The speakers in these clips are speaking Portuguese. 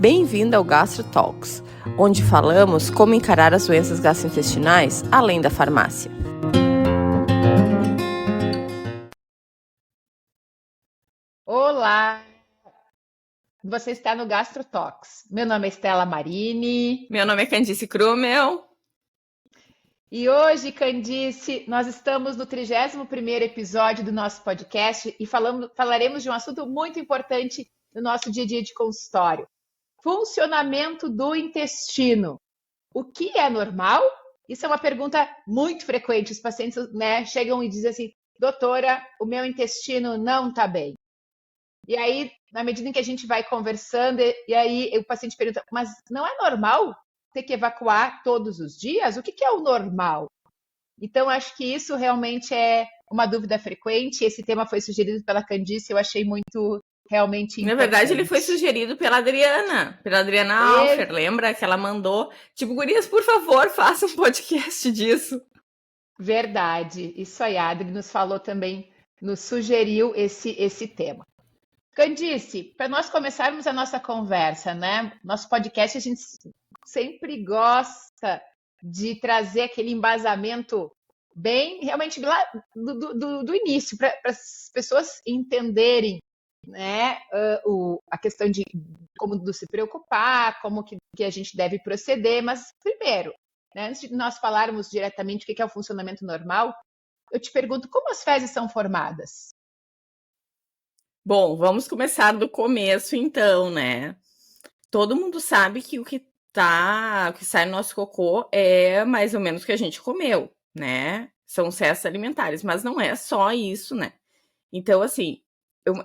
Bem-vindo ao Gastro Talks, onde falamos como encarar as doenças gastrointestinais além da farmácia. Olá! Você está no Gastro Talks. Meu nome é Estela Marini. Meu nome é Candice Krumel. E hoje, Candice, nós estamos no 31º episódio do nosso podcast e falaremos de um assunto muito importante no nosso dia a dia de consultório. Funcionamento do intestino. O que é normal? Isso é uma pergunta muito frequente. Os pacientes, chegam e dizem assim, doutora, o meu intestino não está bem. E aí, na medida em que a gente vai conversando, e aí o paciente pergunta, mas não é normal ter que evacuar todos os dias? O que é o normal? Então, acho que isso realmente é uma dúvida frequente. Esse tema foi sugerido pela Candice, eu achei muito realmente importante. Na verdade, ele foi sugerido pela Adriana Alfer, lembra? Que ela mandou, tipo, gurias, por favor, faça um podcast disso. Verdade, isso aí, a Adri nos falou também, nos sugeriu esse tema. Candice, para nós começarmos a nossa conversa, né? Nosso podcast, a gente sempre gosta de trazer aquele embasamento bem, realmente, lá do início, para as pessoas entenderem, né, a questão de como se preocupar, como que a gente deve proceder. Mas, primeiro, né, antes de nós falarmos diretamente o que é o funcionamento normal, eu te pergunto como as fezes são formadas? Bom, vamos começar do começo, então, né? Todo mundo sabe que o que sai no nosso cocô é mais ou menos o que a gente comeu, né? São os restos alimentares, mas não é só isso, né? Então, assim,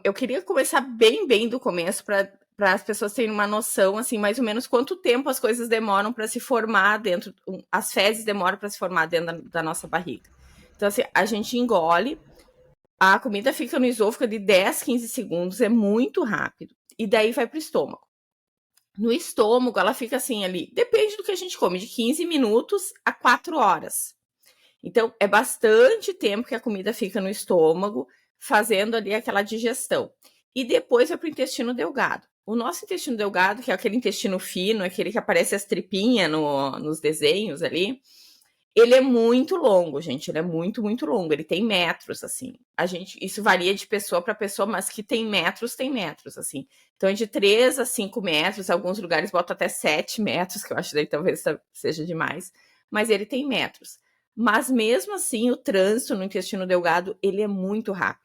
eu queria começar bem do começo para as pessoas terem uma noção, assim, mais ou menos quanto tempo as coisas demoram para se formar dentro, as fezes demoram para se formar dentro da nossa barriga. Então, assim, a gente engole, a comida fica no esôfago de 10, 15 segundos, é muito rápido. E daí vai para o estômago. No estômago, ela fica assim ali, depende do que a gente come, de 15 minutos a 4 horas. Então, é bastante tempo que a comida fica no estômago, fazendo ali aquela digestão. E depois vai para o intestino delgado. O nosso intestino delgado, que é aquele intestino fino, aquele que aparece as tripinhas nos desenhos ali, ele é muito longo, gente. Ele é muito longo. Ele tem metros, assim. Isso varia de pessoa para pessoa, mas que tem metros, assim. Então, é de 3 a 5 metros. Alguns lugares botam até 7 metros, que eu acho que daí talvez seja demais. Mas ele tem metros. Mas, mesmo assim, o trânsito no intestino delgado, ele é muito rápido.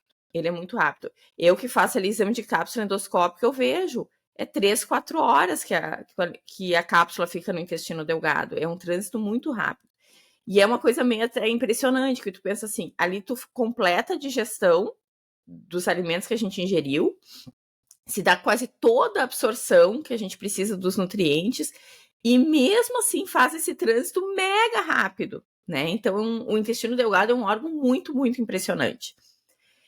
Eu que faço ali exame de cápsula endoscópica, eu vejo. É 3, 4 horas que a cápsula fica no intestino delgado. É um trânsito muito rápido. E é uma coisa meio até impressionante, que tu pensa assim, ali tu completa a digestão dos alimentos que a gente ingeriu, se dá quase toda a absorção que a gente precisa dos nutrientes, e mesmo assim faz esse trânsito mega rápido, né? Então, o intestino delgado é um órgão muito impressionante.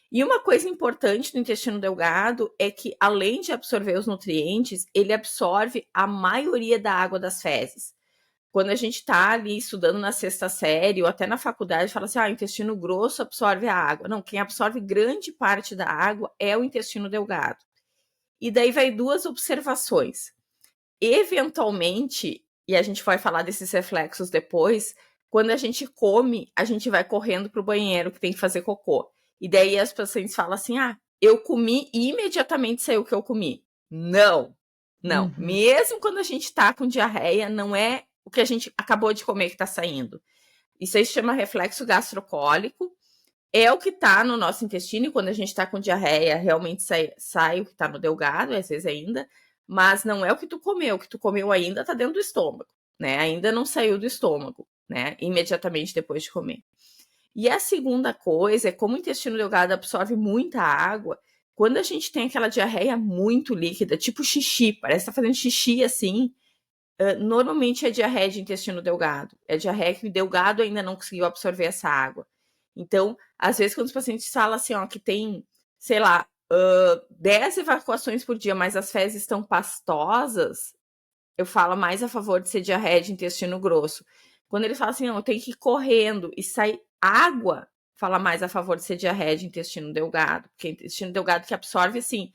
E uma coisa importante do intestino delgado é que, além de absorver os nutrientes, ele absorve a maioria da água das fezes. Quando a gente está ali estudando na 6ª série ou até na faculdade, fala assim, o intestino grosso absorve a água. Não, quem absorve grande parte da água é o intestino delgado. E daí vai 2 observações. Eventualmente, e a gente vai falar desses reflexos depois, quando a gente come, a gente vai correndo para o banheiro que tem que fazer cocô. E daí as pacientes falam assim, eu comi e imediatamente saiu o que eu comi. Não. Uhum. Mesmo quando a gente está com diarreia, não é o que a gente acabou de comer que está saindo. Isso aí se chama reflexo gastrocólico. É o que está no nosso intestino, e quando a gente está com diarreia, realmente sai o que está no delgado, às vezes ainda, mas não é o que tu comeu ainda está dentro do estômago, né? Ainda não saiu do estômago, né? Imediatamente depois de comer. E a segunda coisa é como o intestino delgado absorve muita água, quando a gente tem aquela diarreia muito líquida, tipo xixi, parece que tá fazendo xixi assim, normalmente é diarreia de intestino delgado. É diarreia que o delgado ainda não conseguiu absorver essa água. Então, às vezes, quando os pacientes falam assim, que tem, sei lá, 10 evacuações por dia, mas as fezes estão pastosas, eu falo mais a favor de ser diarreia de intestino grosso. Quando eles falam assim, eu tenho que ir correndo e sair água, fala mais a favor de ser diarreia de intestino delgado, porque intestino delgado que absorve, assim,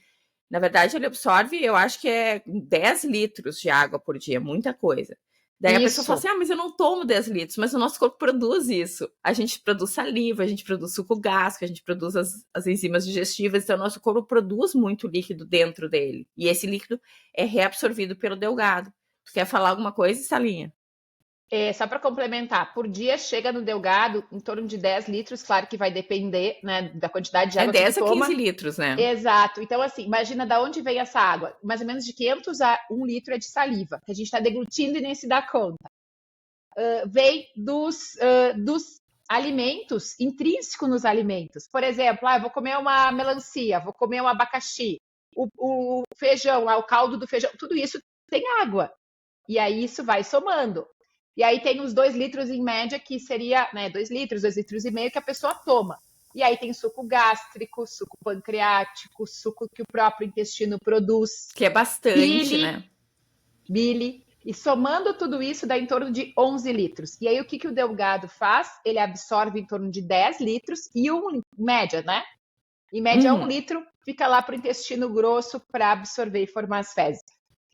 Na verdade, ele absorve, eu acho que é 10 litros de água por dia, muita coisa. Daí a pessoa fala Isso. assim, mas eu não tomo 10 litros, mas o nosso corpo produz isso. A gente produz saliva, a gente produz suco gástrico, a gente produz as enzimas digestivas, então o nosso corpo produz muito líquido dentro dele. E esse líquido é reabsorvido pelo delgado. Tu quer falar alguma coisa, Salinha? Só para complementar, por dia chega no delgado em torno de 10 litros, claro que vai depender, né, da quantidade de É água que tu 10 a 15 toma. litros, né? Exato. Então, assim, imagina da onde vem essa água. Mais ou menos de 500 a 1 litro é de saliva, que a gente está deglutindo e nem se dá conta. Vem dos alimentos, intrínseco nos alimentos. Por exemplo, eu vou comer uma melancia, vou comer um abacaxi, o feijão, o caldo do feijão, tudo isso tem água. E aí isso vai somando. E aí tem os 2 litros em média, que seria, né, 2 litros, 2 litros e meio que a pessoa toma. E aí tem suco gástrico, suco pancreático, suco que o próprio intestino produz, Que é bastante, bile, né? bile. E somando tudo isso dá em torno de 11 litros. E aí o que o delgado faz? Ele absorve em torno de 10 litros e média, né? Em média, 1 litro fica lá para o intestino grosso para absorver e formar as fezes.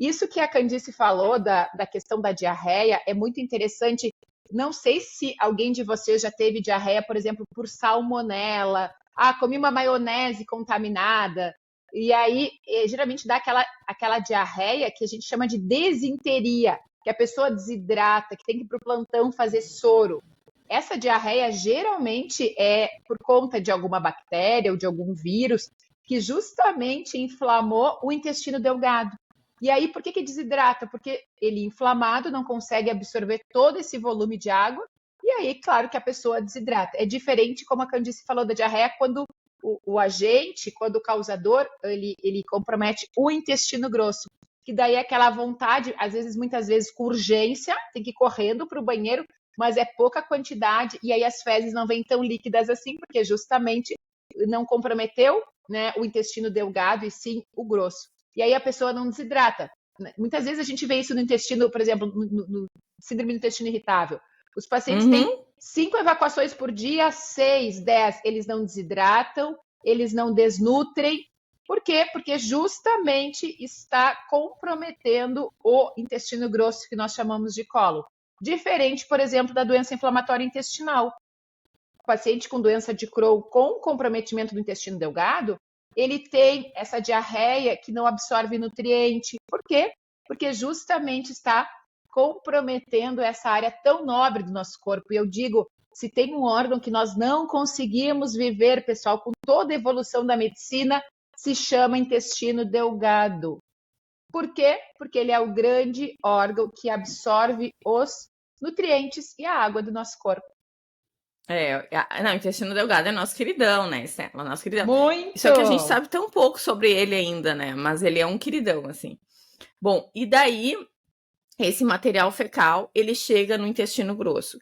Isso que a Candice falou da questão da diarreia é muito interessante. Não sei se alguém de vocês já teve diarreia, por exemplo, por salmonela. Comi uma maionese contaminada. E aí, geralmente dá aquela diarreia que a gente chama de desinteria, que a pessoa desidrata, que tem que ir para o plantão fazer soro. Essa diarreia geralmente é por conta de alguma bactéria ou de algum vírus que justamente inflamou o intestino delgado. E aí, por que desidrata? Porque ele inflamado não consegue absorver todo esse volume de água, e aí, claro que a pessoa desidrata. É diferente, como a Candice falou, da diarreia, quando o agente, quando o causador, ele compromete o intestino grosso, que daí é aquela vontade, às vezes, muitas vezes, com urgência, tem que ir correndo para o banheiro, mas é pouca quantidade, e aí as fezes não vêm tão líquidas assim, porque justamente não comprometeu, né, o intestino delgado e sim o grosso. E aí a pessoa não desidrata. Muitas vezes a gente vê isso no intestino, por exemplo, no síndrome do intestino irritável. Os pacientes têm 5 evacuações por dia, 6, 10, eles não desidratam, eles não desnutrem. Por quê? Porque justamente está comprometendo o intestino grosso, que nós chamamos de cólon. Diferente, por exemplo, da doença inflamatória intestinal. O paciente com doença de Crohn com comprometimento do intestino delgado, ele tem essa diarreia que não absorve nutriente. Por quê? Porque justamente está comprometendo essa área tão nobre do nosso corpo. E eu digo, se tem um órgão que nós não conseguimos viver, pessoal, com toda a evolução da medicina, se chama intestino delgado. Por quê? Porque ele é o grande órgão que absorve os nutrientes e a água do nosso corpo. Não, o intestino delgado é nosso queridão, né, Estela? Nosso queridão. Muito! Só que a gente sabe tão pouco sobre ele ainda, né? Mas ele é um queridão, assim. Bom, e daí, esse material fecal, ele chega no intestino grosso.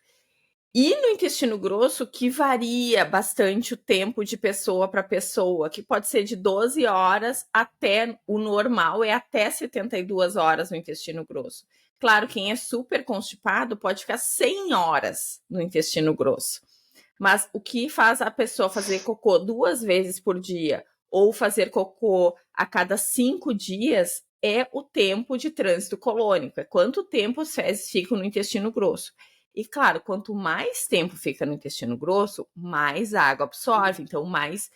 E no intestino grosso, que varia bastante o tempo de pessoa para pessoa, que pode ser de 12 horas até o normal, é até 72 horas no intestino grosso. Claro, quem é super constipado pode ficar 100 horas no intestino grosso. Mas o que faz a pessoa fazer cocô 2 vezes por dia ou fazer cocô a cada 5 dias é o tempo de trânsito colônico, é quanto tempo as fezes ficam no intestino grosso. E claro, quanto mais tempo fica no intestino grosso, mais água absorve, então mais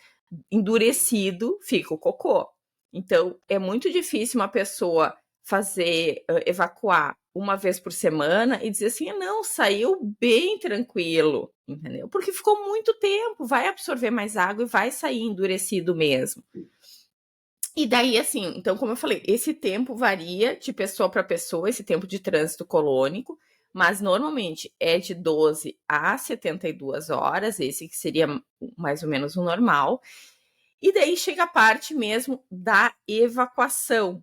endurecido fica o cocô. Então, é muito difícil uma pessoa evacuar uma vez por semana e dizer assim, não, saiu bem tranquilo, entendeu? Porque ficou muito tempo, vai absorver mais água e vai sair endurecido mesmo. E daí, assim, então, como eu falei, esse tempo varia de pessoa para pessoa, esse tempo de trânsito colônico, mas normalmente é de 12 a 72 horas, esse que seria mais ou menos o normal. E daí chega a parte mesmo da evacuação.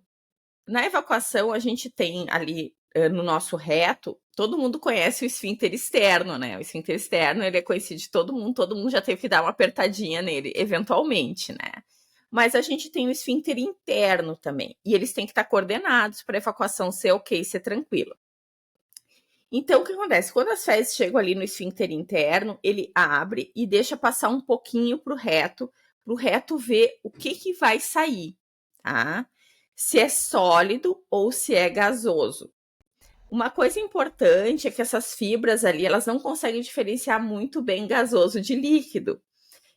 Na evacuação, a gente tem ali no nosso reto, todo mundo conhece o esfíncter externo, né? O esfíncter externo, ele é conhecido de todo mundo já teve que dar uma apertadinha nele, eventualmente, né? Mas a gente tem o esfíncter interno também, e eles têm que estar coordenados para a evacuação ser ok, ser tranquila. Então, o que acontece? Quando as fezes chegam ali no esfíncter interno, ele abre e deixa passar um pouquinho para o reto ver o que vai sair. tá? Se é sólido ou se é gasoso. Uma coisa importante é que essas fibras ali, elas não conseguem diferenciar muito bem gasoso de líquido.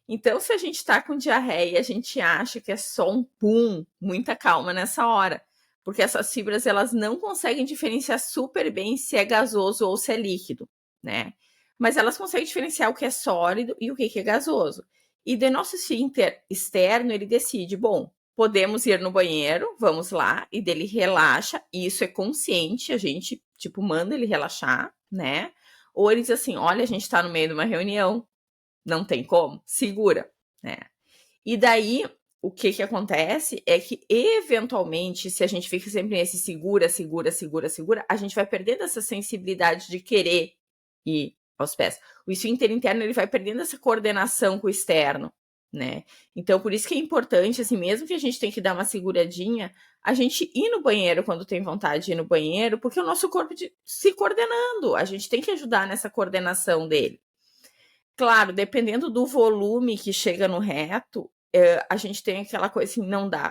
Então, se a gente está com diarreia, a gente acha que é só um pum, muita calma nessa hora. Porque essas fibras, elas não conseguem diferenciar super bem se é gasoso ou se é líquido, né? Mas elas conseguem diferenciar o que é sólido e o que é gasoso. E de nosso esfíncter externo, ele decide, bom, podemos ir no banheiro, vamos lá, e dele relaxa, e isso é consciente, a gente, tipo, manda ele relaxar, né? Ou ele diz assim, olha, a gente tá no meio de uma reunião, não tem como, segura, né? E daí, o que acontece é que, eventualmente, se a gente fica sempre nesse segura, a gente vai perdendo essa sensibilidade de querer ir aos pés. O esfíncter interno, ele vai perdendo essa coordenação com o externo, né? Então, por isso que é importante, assim, mesmo que a gente tenha que dar uma seguradinha, a gente ir no banheiro quando tem vontade de ir no banheiro, porque o nosso corpo se coordenando, a gente tem que ajudar nessa coordenação dele. Claro, dependendo do volume que chega no reto, a gente tem aquela coisa assim,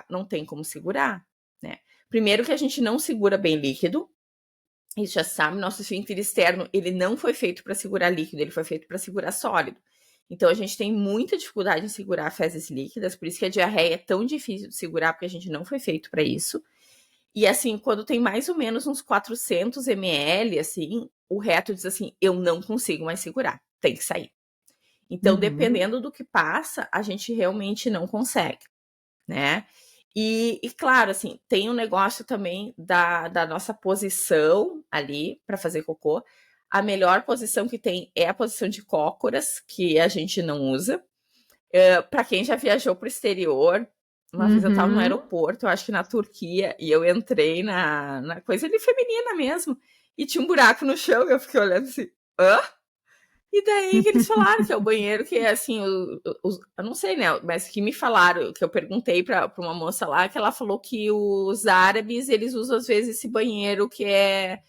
não tem como segurar, né? Primeiro que a gente não segura bem líquido, isso já sabe, nosso esfíncter externo, ele não foi feito para segurar líquido, ele foi feito para segurar sólido. Então, a gente tem muita dificuldade em segurar fezes líquidas, por isso que a diarreia é tão difícil de segurar, porque a gente não foi feito para isso. E assim, quando tem mais ou menos uns 400 ml, assim, o reto diz assim, eu não consigo mais segurar, tem que sair. Então, dependendo do que passa, a gente realmente não consegue, né? E claro, assim, tem um negócio também da nossa posição ali para fazer cocô. A melhor posição que tem é a posição de cócoras, que a gente não usa. Para quem já viajou para o exterior, uma vez eu estava no aeroporto, eu acho que na Turquia, e eu entrei na coisa ali feminina mesmo, e tinha um buraco no chão, e eu fiquei olhando assim, hã? E daí que eles falaram que é o banheiro que é assim, eu não sei, né? Mas que me falaram, que eu perguntei pra uma moça lá, que ela falou que os árabes, eles usam às vezes esse banheiro que é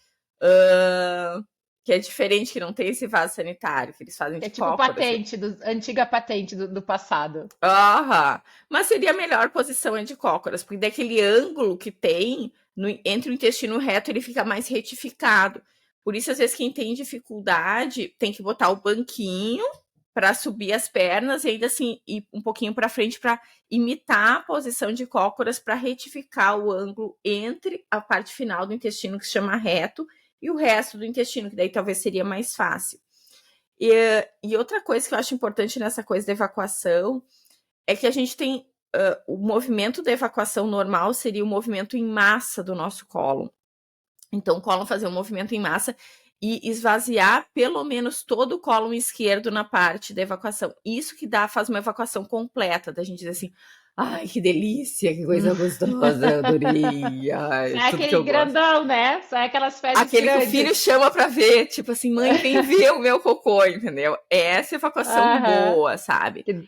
diferente, que não tem esse vaso sanitário, que eles fazem de tipo cócoras. patente, antiga patente do passado. Mas seria a melhor posição é de cócoras, porque daquele ângulo que tem entre o intestino reto, ele fica mais retificado. Por isso, às vezes, quem tem dificuldade tem que botar o banquinho para subir as pernas e ainda assim ir um pouquinho para frente para imitar a posição de cócoras para retificar o ângulo entre a parte final do intestino, que se chama reto, e o resto do intestino, que daí talvez seria mais fácil. E outra coisa que eu acho importante nessa coisa da evacuação é que a gente tem o movimento da evacuação normal seria o movimento em massa do nosso cólon. Então, o cólon fazer um movimento em massa e esvaziar pelo menos todo o cólon esquerdo na parte da evacuação. Isso que faz uma evacuação completa, da gente dizer assim, ai, que delícia, que coisa gostosa, eu adorei. Ai, Sai tudo que aquele eu gosto. grandão, né? Sai aquelas fezes Aquele grandes. que o filho chama pra ver, tipo assim, mãe, vem ver o meu cocô, entendeu? Essa evacuação boa, sabe?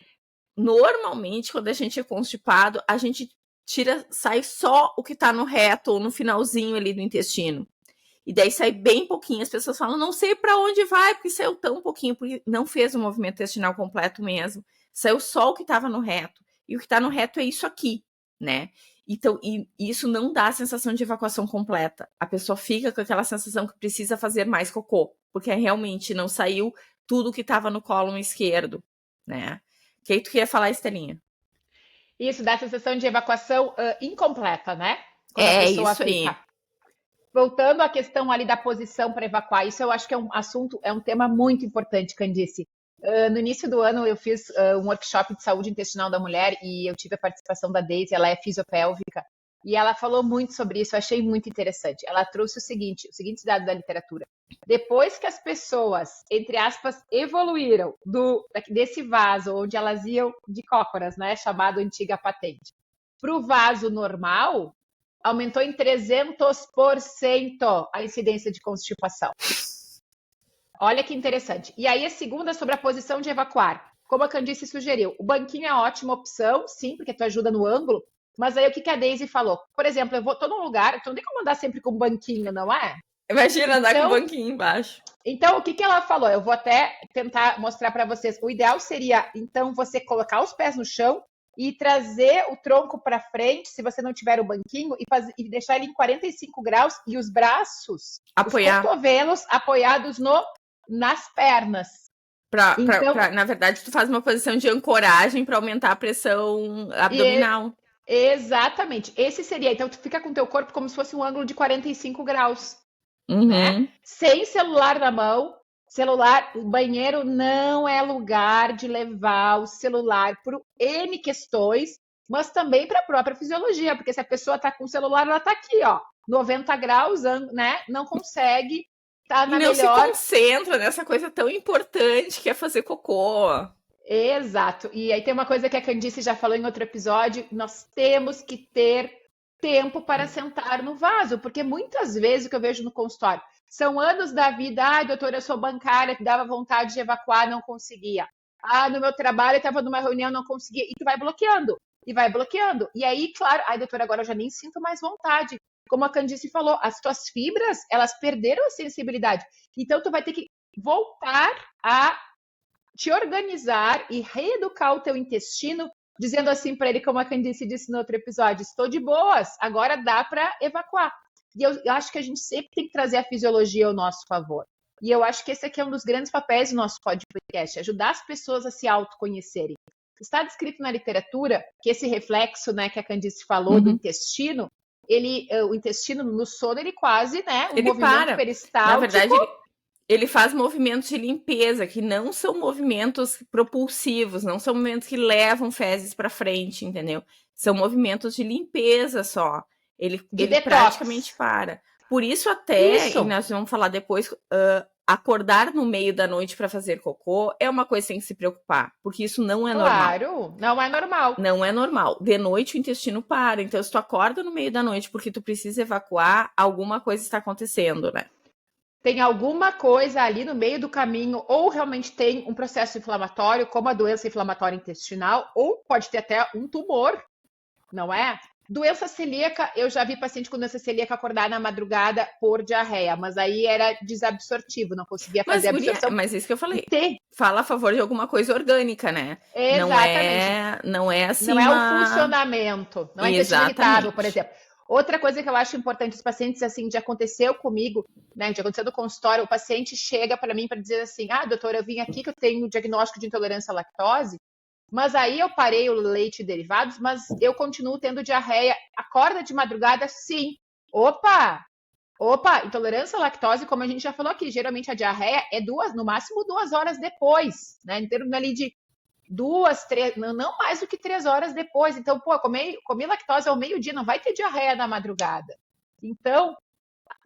Normalmente, quando a gente é constipado, a gente sai só o que tá no reto ou no finalzinho ali do intestino. E daí sai bem pouquinho. As pessoas falam, não sei para onde vai, porque saiu tão pouquinho, porque não fez o movimento intestinal completo mesmo. Saiu só o que estava no reto. E o que está no reto é isso aqui, né? Então, e isso não dá a sensação de evacuação completa. A pessoa fica com aquela sensação que precisa fazer mais cocô, porque realmente não saiu tudo que estava no cólon esquerdo, né? O que aí tu queria falar, Estelinha? Isso dá a sensação de evacuação incompleta, né? Quando a pessoa isso fica. aí. Voltando à questão ali da posição para evacuar, isso eu acho que é um tema muito importante, Candice. No início do ano eu fiz um workshop de saúde intestinal da mulher e eu tive a participação da Daisy, ela é fisiopélvica, e ela falou muito sobre isso, eu achei muito interessante. Ela trouxe o seguinte dado da literatura. Depois que as pessoas, entre aspas, evoluíram desse vaso onde elas iam de cócoras, né, chamado antiga patente, para o vaso normal, aumentou em 300% a incidência de constipação. Olha que interessante. E aí a segunda é sobre a posição de evacuar. Como a Candice sugeriu, o banquinho é ótima opção, sim, porque tu ajuda no ângulo, mas aí o que a Daisy falou? Por exemplo, tô num lugar, tu não tem como andar sempre com o banquinho, não é? Imagina andar com o banquinho embaixo. Então, o que ela falou? Eu vou até tentar mostrar para vocês. O ideal seria, então, você colocar os pés no chão e trazer o tronco para frente, se você não tiver o banquinho, e deixar ele em 45 graus e os braços, Apoiar. os cotovelos apoiados nas pernas. Então, na verdade, tu faz uma posição de ancoragem para aumentar a pressão abdominal. Exatamente. Esse seria. Então, tu fica com o teu corpo como se fosse um ângulo de 45 graus. Uhum. Né? Sem celular na mão. O banheiro não é lugar de levar o celular por N questões, mas também para a própria fisiologia, porque se a pessoa está com o celular, ela está aqui, ó, 90 graus, né? Não consegue estar na melhor... E não se concentra nessa coisa tão importante que é fazer cocô. Exato. E aí tem uma coisa que a Candice já falou em outro episódio, nós temos que ter tempo para sentar no vaso, porque muitas vezes o que eu vejo no consultório são anos da vida, doutora, eu sou bancária, que dava vontade de evacuar, não conseguia. No meu trabalho, eu estava numa reunião, não conseguia. E tu vai bloqueando, e vai bloqueando. E aí, claro, doutora, agora eu já nem sinto mais vontade. Como a Candice falou, as tuas fibras, elas perderam a sensibilidade. Então, tu vai ter que voltar a te organizar e reeducar o teu intestino, dizendo assim para ele, como a Candice disse no outro episódio, estou de boas, agora dá para evacuar. E eu acho que a gente sempre tem que trazer a fisiologia ao nosso favor. E eu acho que esse aqui é um dos grandes papéis do nosso podcast, ajudar as pessoas a se autoconhecerem. Está descrito na literatura que esse reflexo, né, que a Candice falou do intestino, o intestino no sono, ele quase, né, ele movimento peristáltico... Na verdade, ele faz movimentos de limpeza, que não são movimentos propulsivos, não são movimentos que levam fezes para frente, entendeu? São movimentos de limpeza só. Ele praticamente para. Por isso até, e nós vamos falar depois, acordar no meio da noite para fazer cocô é uma coisa sem se preocupar, porque isso não é normal. Claro, não é normal. Não é normal. De noite o intestino para, então se tu acorda no meio da noite porque tu precisa evacuar, alguma coisa está acontecendo, né? Tem alguma coisa ali no meio do caminho, ou realmente tem um processo inflamatório, como a doença inflamatória intestinal, ou pode ter até um tumor, não é? Doença celíaca, eu já vi paciente com doença celíaca acordar na madrugada por diarreia, mas aí era desabsortivo, não conseguia fazer absorção. Mas isso que eu falei, fala a favor de alguma coisa orgânica, né? Exatamente. Não é assim Não é o funcionamento, não é intestino irritável, por exemplo. Outra coisa que eu acho importante, os pacientes, assim, já aconteceu comigo, né, já aconteceu no consultório, o paciente chega para mim para dizer assim, doutora, eu vim aqui que eu tenho diagnóstico de intolerância à lactose, mas aí eu parei o leite e derivados, mas eu continuo tendo diarreia. Acorda de madrugada? Sim. Opa, intolerância à lactose, como a gente já falou aqui, geralmente a diarreia é no máximo 2 horas depois, né, em termos ali de 2, 3, não mais do que 3 horas depois. Então, comi lactose ao meio-dia, não vai ter diarreia na madrugada. Então,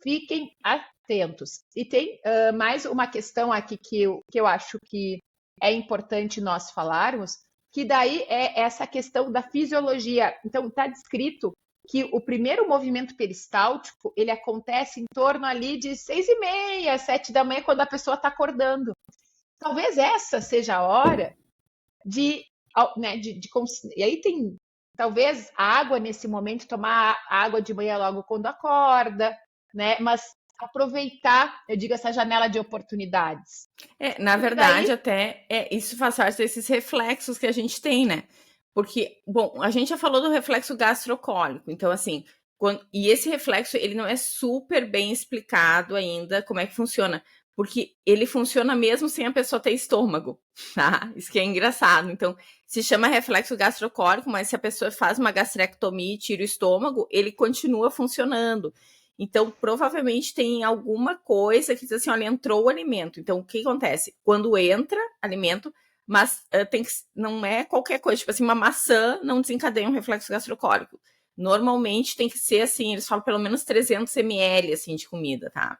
fiquem atentos. E tem mais uma questão aqui que eu acho que é importante nós falarmos, que daí é essa questão da fisiologia. Então, está descrito que o primeiro movimento peristáltico, ele acontece em torno ali de 6h30, 7 da manhã, quando a pessoa está acordando. Talvez essa seja a hora e aí tem, talvez, a água nesse momento, tomar água de manhã logo quando acorda, né? Mas aproveitar, eu digo, essa janela de oportunidades. Na verdade, isso faz parte desses reflexos que a gente tem, né? Porque, bom, a gente já falou do reflexo gastrocólico, então, assim, e esse reflexo, ele não é super bem explicado ainda como é que funciona, porque ele funciona mesmo sem a pessoa ter estômago, tá? Isso que é engraçado. Então, se chama reflexo gastrocólico, mas se a pessoa faz uma gastrectomia e tira o estômago, ele continua funcionando. Então, provavelmente tem alguma coisa que diz assim, olha, entrou o alimento. Então, o que acontece? Quando entra alimento, mas não é qualquer coisa. Tipo assim, uma maçã não desencadeia um reflexo gastrocólico. Normalmente tem que ser assim, eles falam pelo menos 300 ml assim, de comida, tá?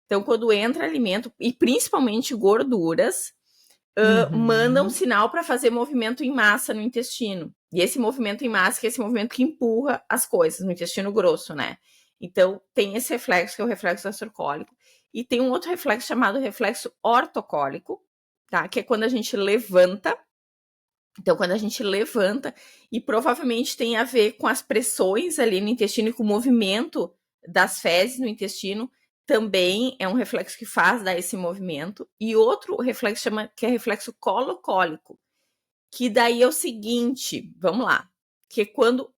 Então, quando entra alimento, e principalmente gorduras, mandam um sinal para fazer movimento em massa no intestino. E esse movimento em massa que é esse movimento que empurra as coisas no intestino grosso, né? Então, tem esse reflexo, que é o reflexo gastrocólico. E tem um outro reflexo chamado reflexo ortocólico, tá? Que é quando a gente levanta. Então, quando a gente levanta, e provavelmente tem a ver com as pressões ali no intestino e com o movimento das fezes no intestino, também é um reflexo que faz dar esse movimento. E outro reflexo que é reflexo colocólico, Que daí é o seguinte, vamos lá, que quando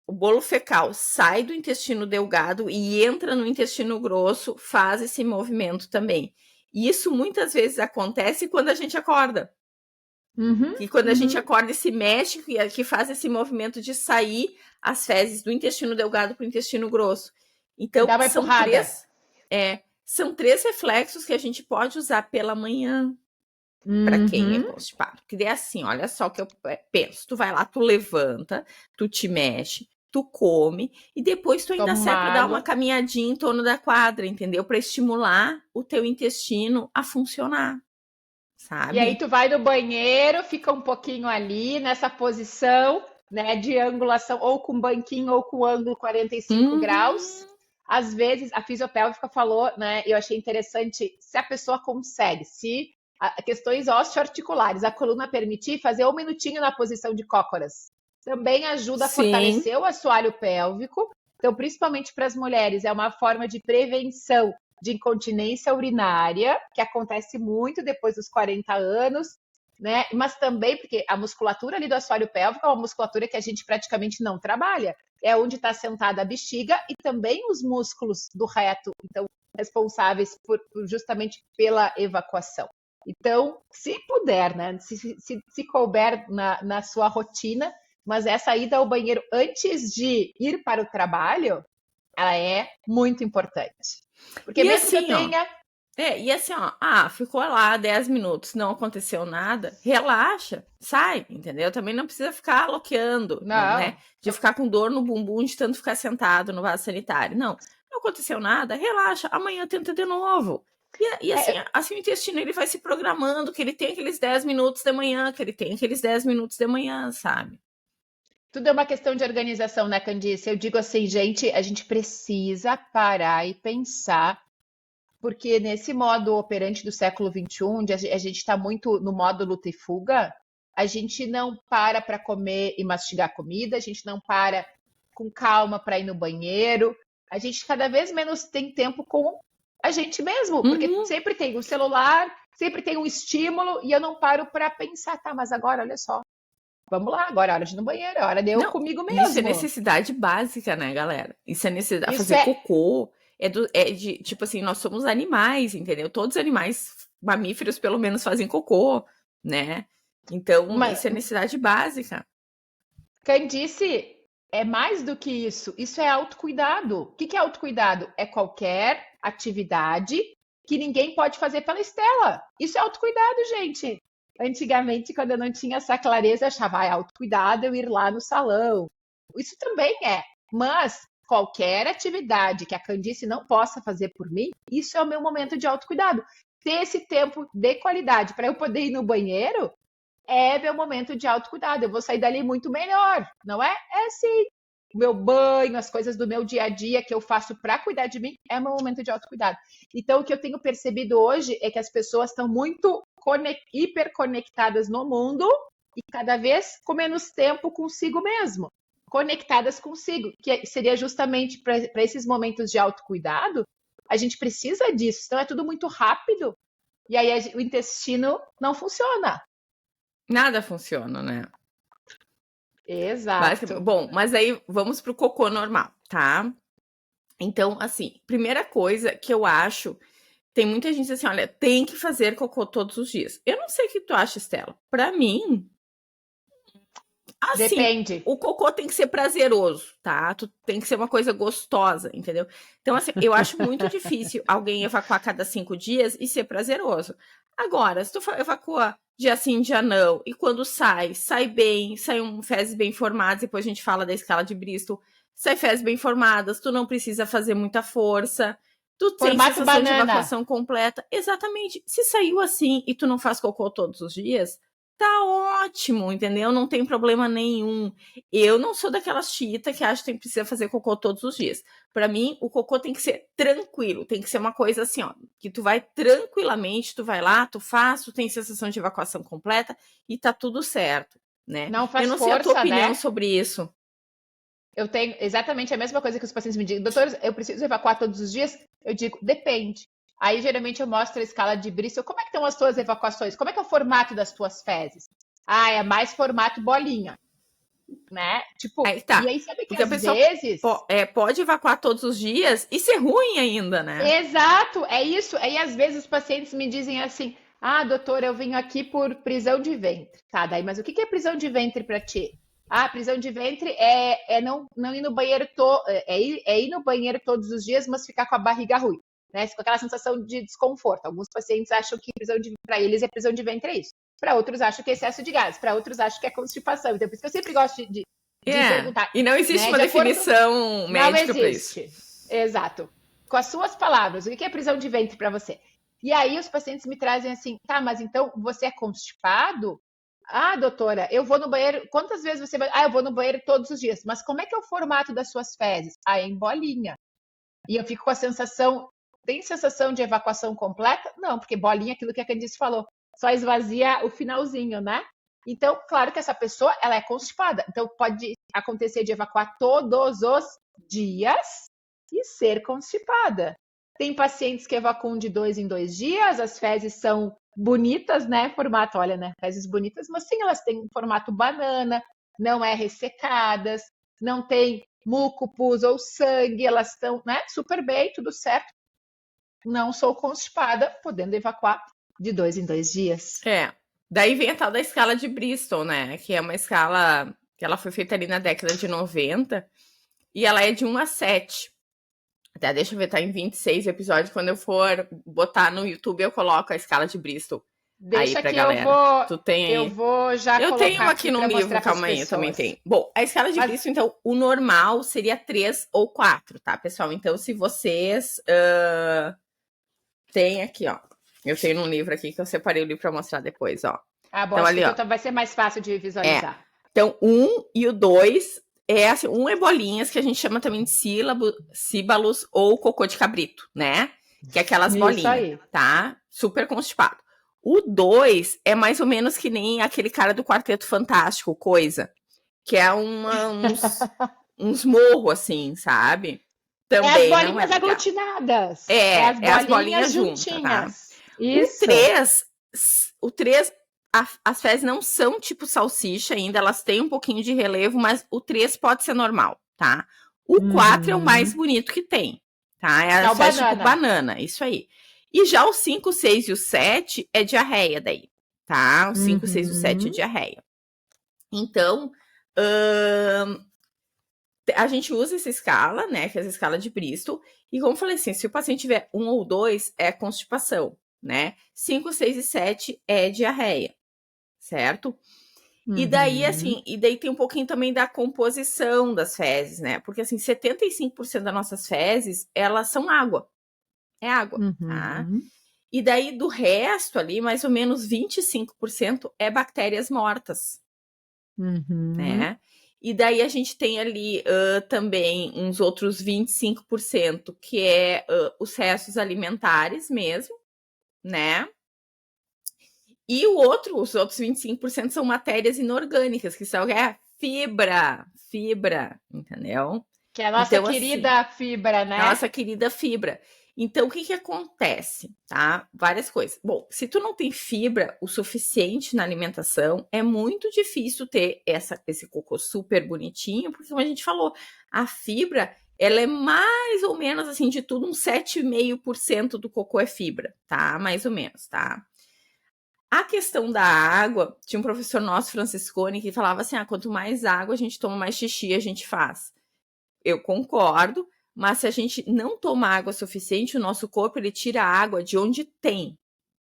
o bolo fecal sai do intestino delgado e entra no intestino grosso, faz esse movimento também. E isso muitas vezes acontece quando a gente acorda. Que quando a gente acorda e se mexe, que faz esse movimento de sair as fezes do intestino delgado para o intestino grosso. Então, Dá uma empurrada. São 3 reflexos que a gente pode usar pela manhã para quem é constipado. Que daí é assim, olha só o que eu penso. Tu vai lá, tu levanta, tu te mexe, tu come e depois tu ainda sai para dar uma caminhadinha em torno da quadra, entendeu? Para estimular o teu intestino a funcionar. Sabe? E aí tu vai no banheiro, fica um pouquinho ali nessa posição, né, de angulação, ou com banquinho ou com ângulo 45 graus. Às vezes a fisiopélvica falou, né, eu achei interessante, se a pessoa consegue, se questões osteoarticulares, a coluna permitir, fazer 1 minutinho na posição de cócoras. Também ajuda a fortalecer o assoalho pélvico. Então, principalmente para as mulheres, é uma forma de prevenção de incontinência urinária, que acontece muito depois dos 40 anos, né? Mas também porque a musculatura ali do assoalho pélvico é uma musculatura que a gente praticamente não trabalha. É onde está sentada a bexiga e também os músculos do reto, então, responsáveis justamente pela evacuação. Então, se puder, né? Se couber na sua rotina, mas essa ida ao banheiro antes de ir para o trabalho, ela é muito importante. Porque e mesmo assim, que eu tenha... e assim, ficou lá 10 minutos, não aconteceu nada, relaxa, sai, entendeu? Também não precisa ficar loqueando, né? De ficar com dor no bumbum de tanto ficar sentado no vaso sanitário. Não aconteceu nada, relaxa, amanhã tenta de novo. E assim o intestino ele vai se programando que ele tem aqueles 10 minutos de manhã, sabe? Tudo é uma questão de organização, né, Candice? Eu digo assim, gente, a gente precisa parar e pensar, porque nesse modo operante do século XXI, onde a gente está muito no modo luta e fuga, a gente não para comer e mastigar comida, a gente não para com calma para ir no banheiro, a gente cada vez menos tem tempo com a gente mesmo, porque sempre tem o celular, sempre tem um estímulo, e eu não paro para pensar, tá, mas agora, olha só, vamos lá, agora é hora de ir no banheiro, é hora de eu comigo mesmo. Isso é necessidade básica, né, galera? Isso é necessidade. Fazer cocô tipo assim, nós somos animais, entendeu? Todos os animais mamíferos, pelo menos, fazem cocô, né? Então, isso é necessidade básica. Candice, é mais do que isso. Isso é autocuidado. O que é autocuidado? É qualquer atividade que ninguém pode fazer pela Estela. Isso é autocuidado, gente. Antigamente, quando eu não tinha essa clareza, eu achava, autocuidado eu ir lá no salão. Isso também é. Mas qualquer atividade que a Candice não possa fazer por mim, isso é o meu momento de autocuidado. Ter esse tempo de qualidade para eu poder ir no banheiro é meu momento de autocuidado. Eu vou sair dali muito melhor, não é? É sim. O meu banho, as coisas do meu dia a dia que eu faço para cuidar de mim, é meu momento de autocuidado. Então, o que eu tenho percebido hoje é que as pessoas estão muito hiperconectadas no mundo e cada vez com menos tempo consigo mesmo. Conectadas consigo, que seria justamente para esses momentos de autocuidado, a gente precisa disso. Então, é tudo muito rápido e aí o intestino não funciona. Nada funciona, né? Exato. Bom, mas aí vamos pro cocô normal, tá? Então, assim, primeira coisa que eu acho, tem muita gente assim, olha, tem que fazer cocô todos os dias. Eu não sei o que tu acha, Estela. Pra mim, assim, depende. O cocô tem que ser prazeroso, tá? Tem que ser uma coisa gostosa, entendeu? Então, assim, eu acho muito difícil alguém evacuar cada 5 dias e ser prazeroso. Agora, se tu evacua dia sim, dia não, e quando sai bem, sai fezes bem formadas, depois a gente fala da escala de Bristol, sai fezes bem formadas, tu não precisa fazer muita força, tu tem sensação de evacuação completa. Exatamente. Se saiu assim e tu não faz cocô todos os dias, tá ótimo, entendeu? Não tem problema nenhum. Eu não sou daquelas chiitas que acham que precisa fazer cocô todos os dias. Pra mim, o cocô tem que ser tranquilo, tem que ser uma coisa assim, ó, que tu vai tranquilamente, tu vai lá, tu faz, tu tem sensação de evacuação completa e tá tudo certo, né? Não faz Eu não força, sei a tua opinião, né? sobre isso. Eu tenho exatamente a mesma coisa que os pacientes me dizem. Doutor, eu preciso evacuar todos os dias? Eu digo, depende. Aí, geralmente, eu mostro a escala de Bristol. Como é que estão as tuas evacuações? Como é que é o formato das tuas fezes? Ah, é mais formato bolinha, né? Tipo, Aí e tá. aí sabe que Porque a às pessoa vezes... pode evacuar todos os dias e ser ruim ainda, né? Exato, é isso. Aí, às vezes, os pacientes me dizem assim: ah, doutora, eu vim aqui por prisão de ventre. Tá, daí, mas o que é prisão de ventre para ti? Ah, prisão de ventre é não ir no banheiro ir no banheiro todos os dias, mas ficar com a barriga ruim, né? Com aquela sensação de desconforto. Alguns pacientes acham que para eles é prisão de ventre é isso. Para outros acham que é excesso de gases, para outros acham que é constipação. Então, por isso que eu sempre gosto de perguntar, E não existe né? uma De acordo, definição não médica para isso. existe. Exato. Com as suas palavras, o que é prisão de ventre para você? E aí os pacientes me trazem assim, tá, mas então você é constipado? Ah, doutora, eu vou no banheiro. Quantas vezes você vai? Ah, eu vou no banheiro todos os dias. Mas como é que é o formato das suas fezes? Ah, é em bolinha. E eu fico com a sensação. Tem sensação de evacuação completa? Não, porque bolinha, aquilo que a Candice falou, só esvazia o finalzinho, né? Então, claro que essa pessoa, ela é constipada. Então, pode acontecer de evacuar todos os dias e ser constipada. Tem pacientes que evacuam de 2 em 2 dias, as fezes são bonitas, né? Formato, olha, né? Fezes bonitas, mas sim, elas têm formato banana, não é ressecadas, não tem muco, pus ou sangue, elas estão, né? Super bem, tudo certo. Não sou constipada, podendo evacuar de 2 em 2 dias. Daí vem a tal da escala de Bristol, né? Que é uma escala que ela foi feita ali na década de 90 e ela é de 1 a 7. Até deixa eu ver, tá em 26 episódios. Quando eu for botar no YouTube, eu coloco a escala de Bristol aí Deixa pra que galera. Tu tem eu aí? vou já Eu tenho colocar aqui aqui no para livro, mostrar para as calma aí, eu também pessoas. tenho. Bom, a escala de Mas Bristol, então, o normal seria 3 ou 4, tá, pessoal? Então, se vocês têm aqui, ó. Eu tenho um livro aqui que eu separei o livro pra mostrar depois, ó. bom, Então, acho que ali, ó. então vai ser mais fácil de visualizar. Então, 1 e o 2 é assim, 1 é bolinhas, que a gente chama também de síbalos ou cocô de cabrito, né? Que é aquelas Isso bolinhas, aí. tá? Super constipado. O 2 é mais ou menos que nem aquele cara do Quarteto Fantástico, coisa. Que é uns morros, assim, sabe? É as Também não é bolinhas legal. aglutinadas. É as É as bolinhas bolinhas juntas, tá? juntinhas. O Isso. 3, o 3 as fezes não são tipo salsicha ainda, elas têm um pouquinho de relevo, mas o 3 pode ser normal, tá? O 4 é o mais Uhum. bonito que tem, tá? É É as o fezes tipo banana. banana, isso aí. E já o 5, 6 e o 7 é diarreia daí, tá? O 5, 6 e o 7 é Uhum. diarreia. Então, a gente usa essa escala, né? Que é essa escala de Bristol. E como eu falei assim, se o paciente tiver 1 ou 2, é constipação, né? 5, 6 e 7 é diarreia, certo? E daí, Uhum. assim, e daí tem um pouquinho também da composição das fezes, né? Porque, assim, 75% das nossas fezes, elas são água. É água, tá? Uhum. E daí, do resto ali, mais ou menos 25% é bactérias mortas, Uhum. né? E daí a gente tem ali também uns outros 25% que é os restos alimentares mesmo, né? E os outros 25% são matérias inorgânicas, que são fibra, entendeu? Que é a nossa Então, assim, querida fibra, a né? nossa querida fibra. Então, o que que acontece, tá? Várias coisas. Bom, se tu não tem fibra o suficiente na alimentação, é muito difícil ter esse cocô super bonitinho, porque como a gente falou, a fibra, ela é mais ou menos, assim, de tudo, uns 7,5% do cocô é fibra, tá? Mais ou menos, tá? A questão da água, tinha um professor nosso, Franciscone, que falava assim: quanto mais água a gente toma, mais xixi a gente faz. Eu concordo, mas se a gente não tomar água suficiente, o nosso corpo ele tira a água de onde tem.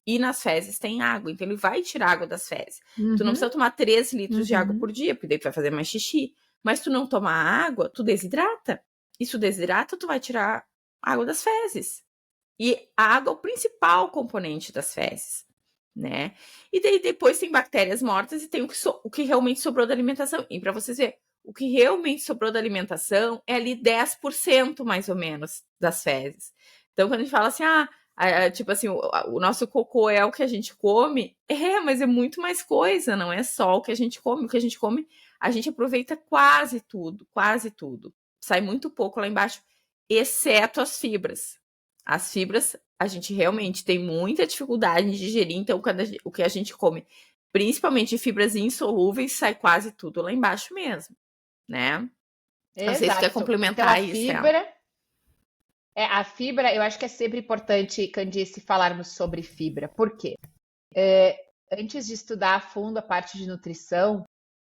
E nas fezes tem água, então ele vai tirar água das fezes. Tu não Uhum. precisa tomar 3 litros de água Uhum. por dia, porque daí tu vai fazer mais xixi. Mas tu não tomar água, tu desidrata. E se tu desidrata, tu vai tirar água das fezes. E a água é o principal componente das fezes, né? E daí depois tem bactérias mortas e tem o que realmente sobrou da alimentação. E para vocês verem, o que realmente sobrou da alimentação é ali 10% mais ou menos das fezes. Então, quando a gente fala assim, tipo assim, o nosso cocô é o que a gente come, mas é muito mais coisa, não é só o que a gente come. O que a gente come, a gente aproveita quase tudo, quase tudo. Sai muito pouco lá embaixo, exceto as fibras. As fibras, a gente realmente tem muita dificuldade de digerir, então o que a gente come, principalmente de fibras insolúveis, sai quase tudo lá embaixo mesmo, né? Não sei se quer Exato. Então complementar isso, a fibra, eu acho que é sempre importante, Candice, falarmos sobre fibra. Por quê? Antes de estudar a fundo a parte de nutrição,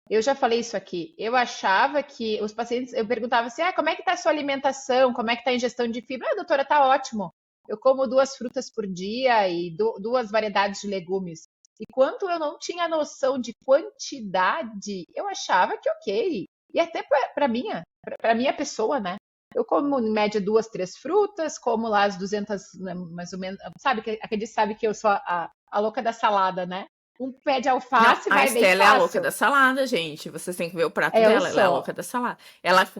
eu já falei isso aqui. Eu achava que os pacientes, eu perguntava assim: como é que tá a sua alimentação? Como é que tá a ingestão de fibra? Doutora, tá ótimo. Eu como 2 frutas por dia e 2 variedades de legumes. E quanto eu não tinha noção de quantidade, eu achava que ok. E até para minha pessoa, né? Eu como em média 2, 3 frutas, como lá as 200, né, mais ou menos. Sabe, aquele sabe que eu sou a louca da salada, né? Um pé de Não, alface a vai bem Estela é a louca fácil. da salada, gente. Vocês têm que ver o prato Eu dela. Ela é a sou. louca da salada.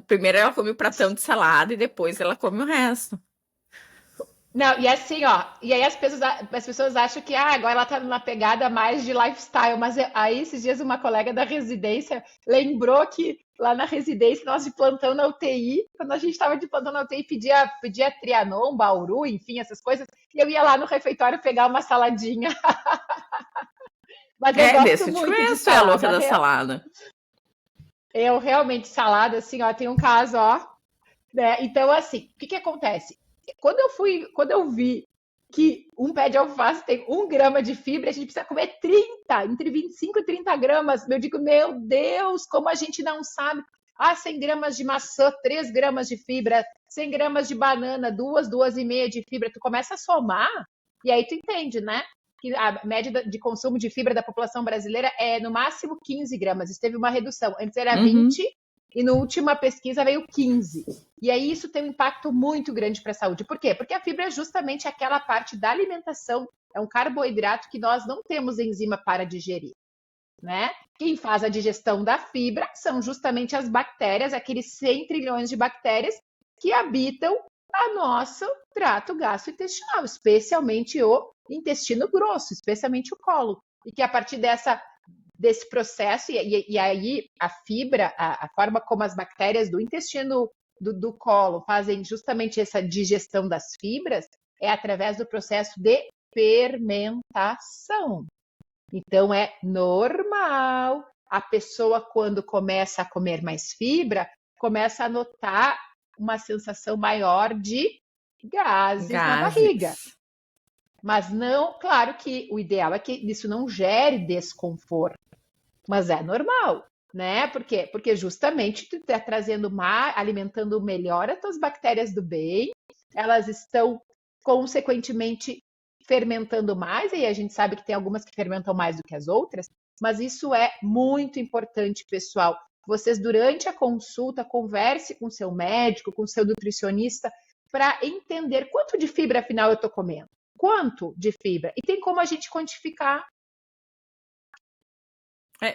Primeiro ela come o pratão de salada e depois ela come o resto. Não, e assim, ó, e aí as pessoas acham que agora ela tá numa pegada mais de lifestyle, mas aí esses dias uma colega da residência lembrou que lá na residência, nós de plantão na UTI, quando a gente estava de plantão na UTI, pedia Trianon, Bauru, enfim, essas coisas, e eu ia lá no refeitório pegar uma saladinha. Mas eu gosto Desse eu te muito de conheço, é a louca salada. da salada. Eu realmente, salada, assim, ó, tem um caso, ó, né? Então, assim, o que que acontece? Quando eu vi que um pé de alface tem 1 grama de fibra, a gente precisa comer 30, entre 25 e 30 gramas. Eu digo, meu Deus, como a gente não sabe. 100 gramas de maçã, 3 gramas de fibra, 100 gramas de banana, 2, 2,5 de fibra. Tu começa a somar e aí tu entende, né? Que a média de consumo de fibra da população brasileira é no máximo 15 gramas. Isso teve uma redução. Antes era Uhum. 20 e na última pesquisa veio 15. E aí isso tem um impacto muito grande para a saúde. Por quê? Porque a fibra é justamente aquela parte da alimentação, é um carboidrato que nós não temos enzima para digerir, né? Quem faz a digestão da fibra são justamente as bactérias, aqueles 100 trilhões de bactérias que habitam a nosso trato gastrointestinal, especialmente o intestino grosso, especialmente o colo. E que a partir desse processo, e aí a fibra, a forma como as bactérias do intestino do colo fazem justamente essa digestão das fibras é através do processo de fermentação. Então, é normal a pessoa, quando começa a comer mais fibra, começa a notar uma sensação maior de gases na barriga. Gases. Mas não, claro que o ideal é que isso não gere desconforto, mas é normal, né? Por quê? Porque justamente tu está trazendo alimentando melhor as tuas bactérias do bem, elas estão consequentemente fermentando mais, e a gente sabe que tem algumas que fermentam mais do que as outras, mas isso é muito importante, pessoal. Vocês, durante a consulta, converse com seu médico, com seu nutricionista, para entender quanto de fibra, afinal, eu estou comendo. Quanto de fibra? E tem como a gente quantificar.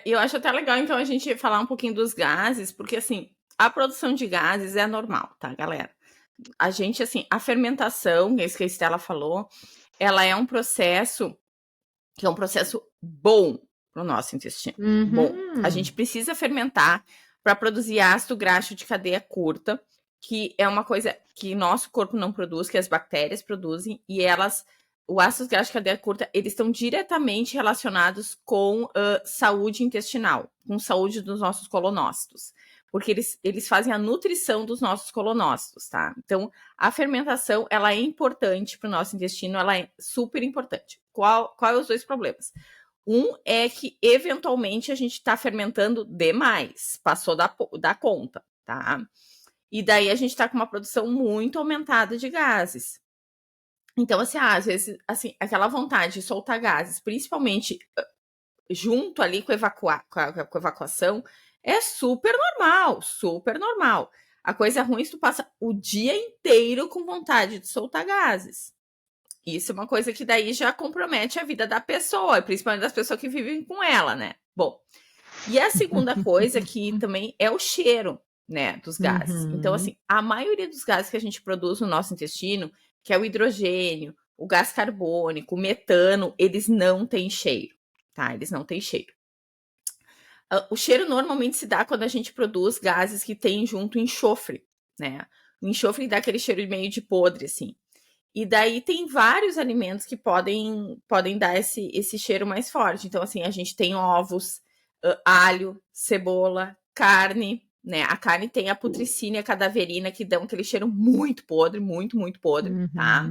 Eu acho até legal, então, a gente falar um pouquinho dos gases, porque, assim, a produção de gases é normal, tá, galera? A gente, assim, a fermentação, isso que a Estela falou, ela é um processo que é um processo bom para o nosso intestino. Bom, a gente precisa fermentar para produzir ácido graxo de cadeia curta, que é uma coisa que nosso corpo não produz, que as bactérias produzem, e o ácido graxo de cadeia curta, eles estão diretamente relacionados com saúde intestinal, com saúde dos nossos colonócitos, porque eles fazem a nutrição dos nossos colonócitos, tá? Então, a fermentação, ela é importante para o nosso intestino, ela é super importante. Qual é os 2 problemas? Um é que, eventualmente, a gente está fermentando demais, passou da conta, tá? E daí a gente está com uma produção muito aumentada de gases. Então, assim, às vezes, assim, aquela vontade de soltar gases, principalmente junto ali com a evacuação, é super normal, super normal. A coisa ruim é que tu passa o dia inteiro com vontade de soltar gases. Isso é uma coisa que daí já compromete a vida da pessoa, principalmente das pessoas que vivem com ela, né? Bom, e a segunda coisa que também é o cheiro, né, dos gases. Então, assim, a maioria dos gases que a gente produz no nosso intestino, que é o hidrogênio, o gás carbônico, o metano, eles não têm cheiro, tá? Eles não têm cheiro. O cheiro normalmente se dá quando a gente produz gases que tem junto enxofre, né? O enxofre dá aquele cheiro meio de podre, assim. E daí tem vários alimentos que podem dar esse cheiro mais forte. Então, assim, a gente tem ovos, alho, cebola, carne, né? A carne tem a putricina e a cadaverina, que dão aquele cheiro muito podre, muito, muito podre, tá?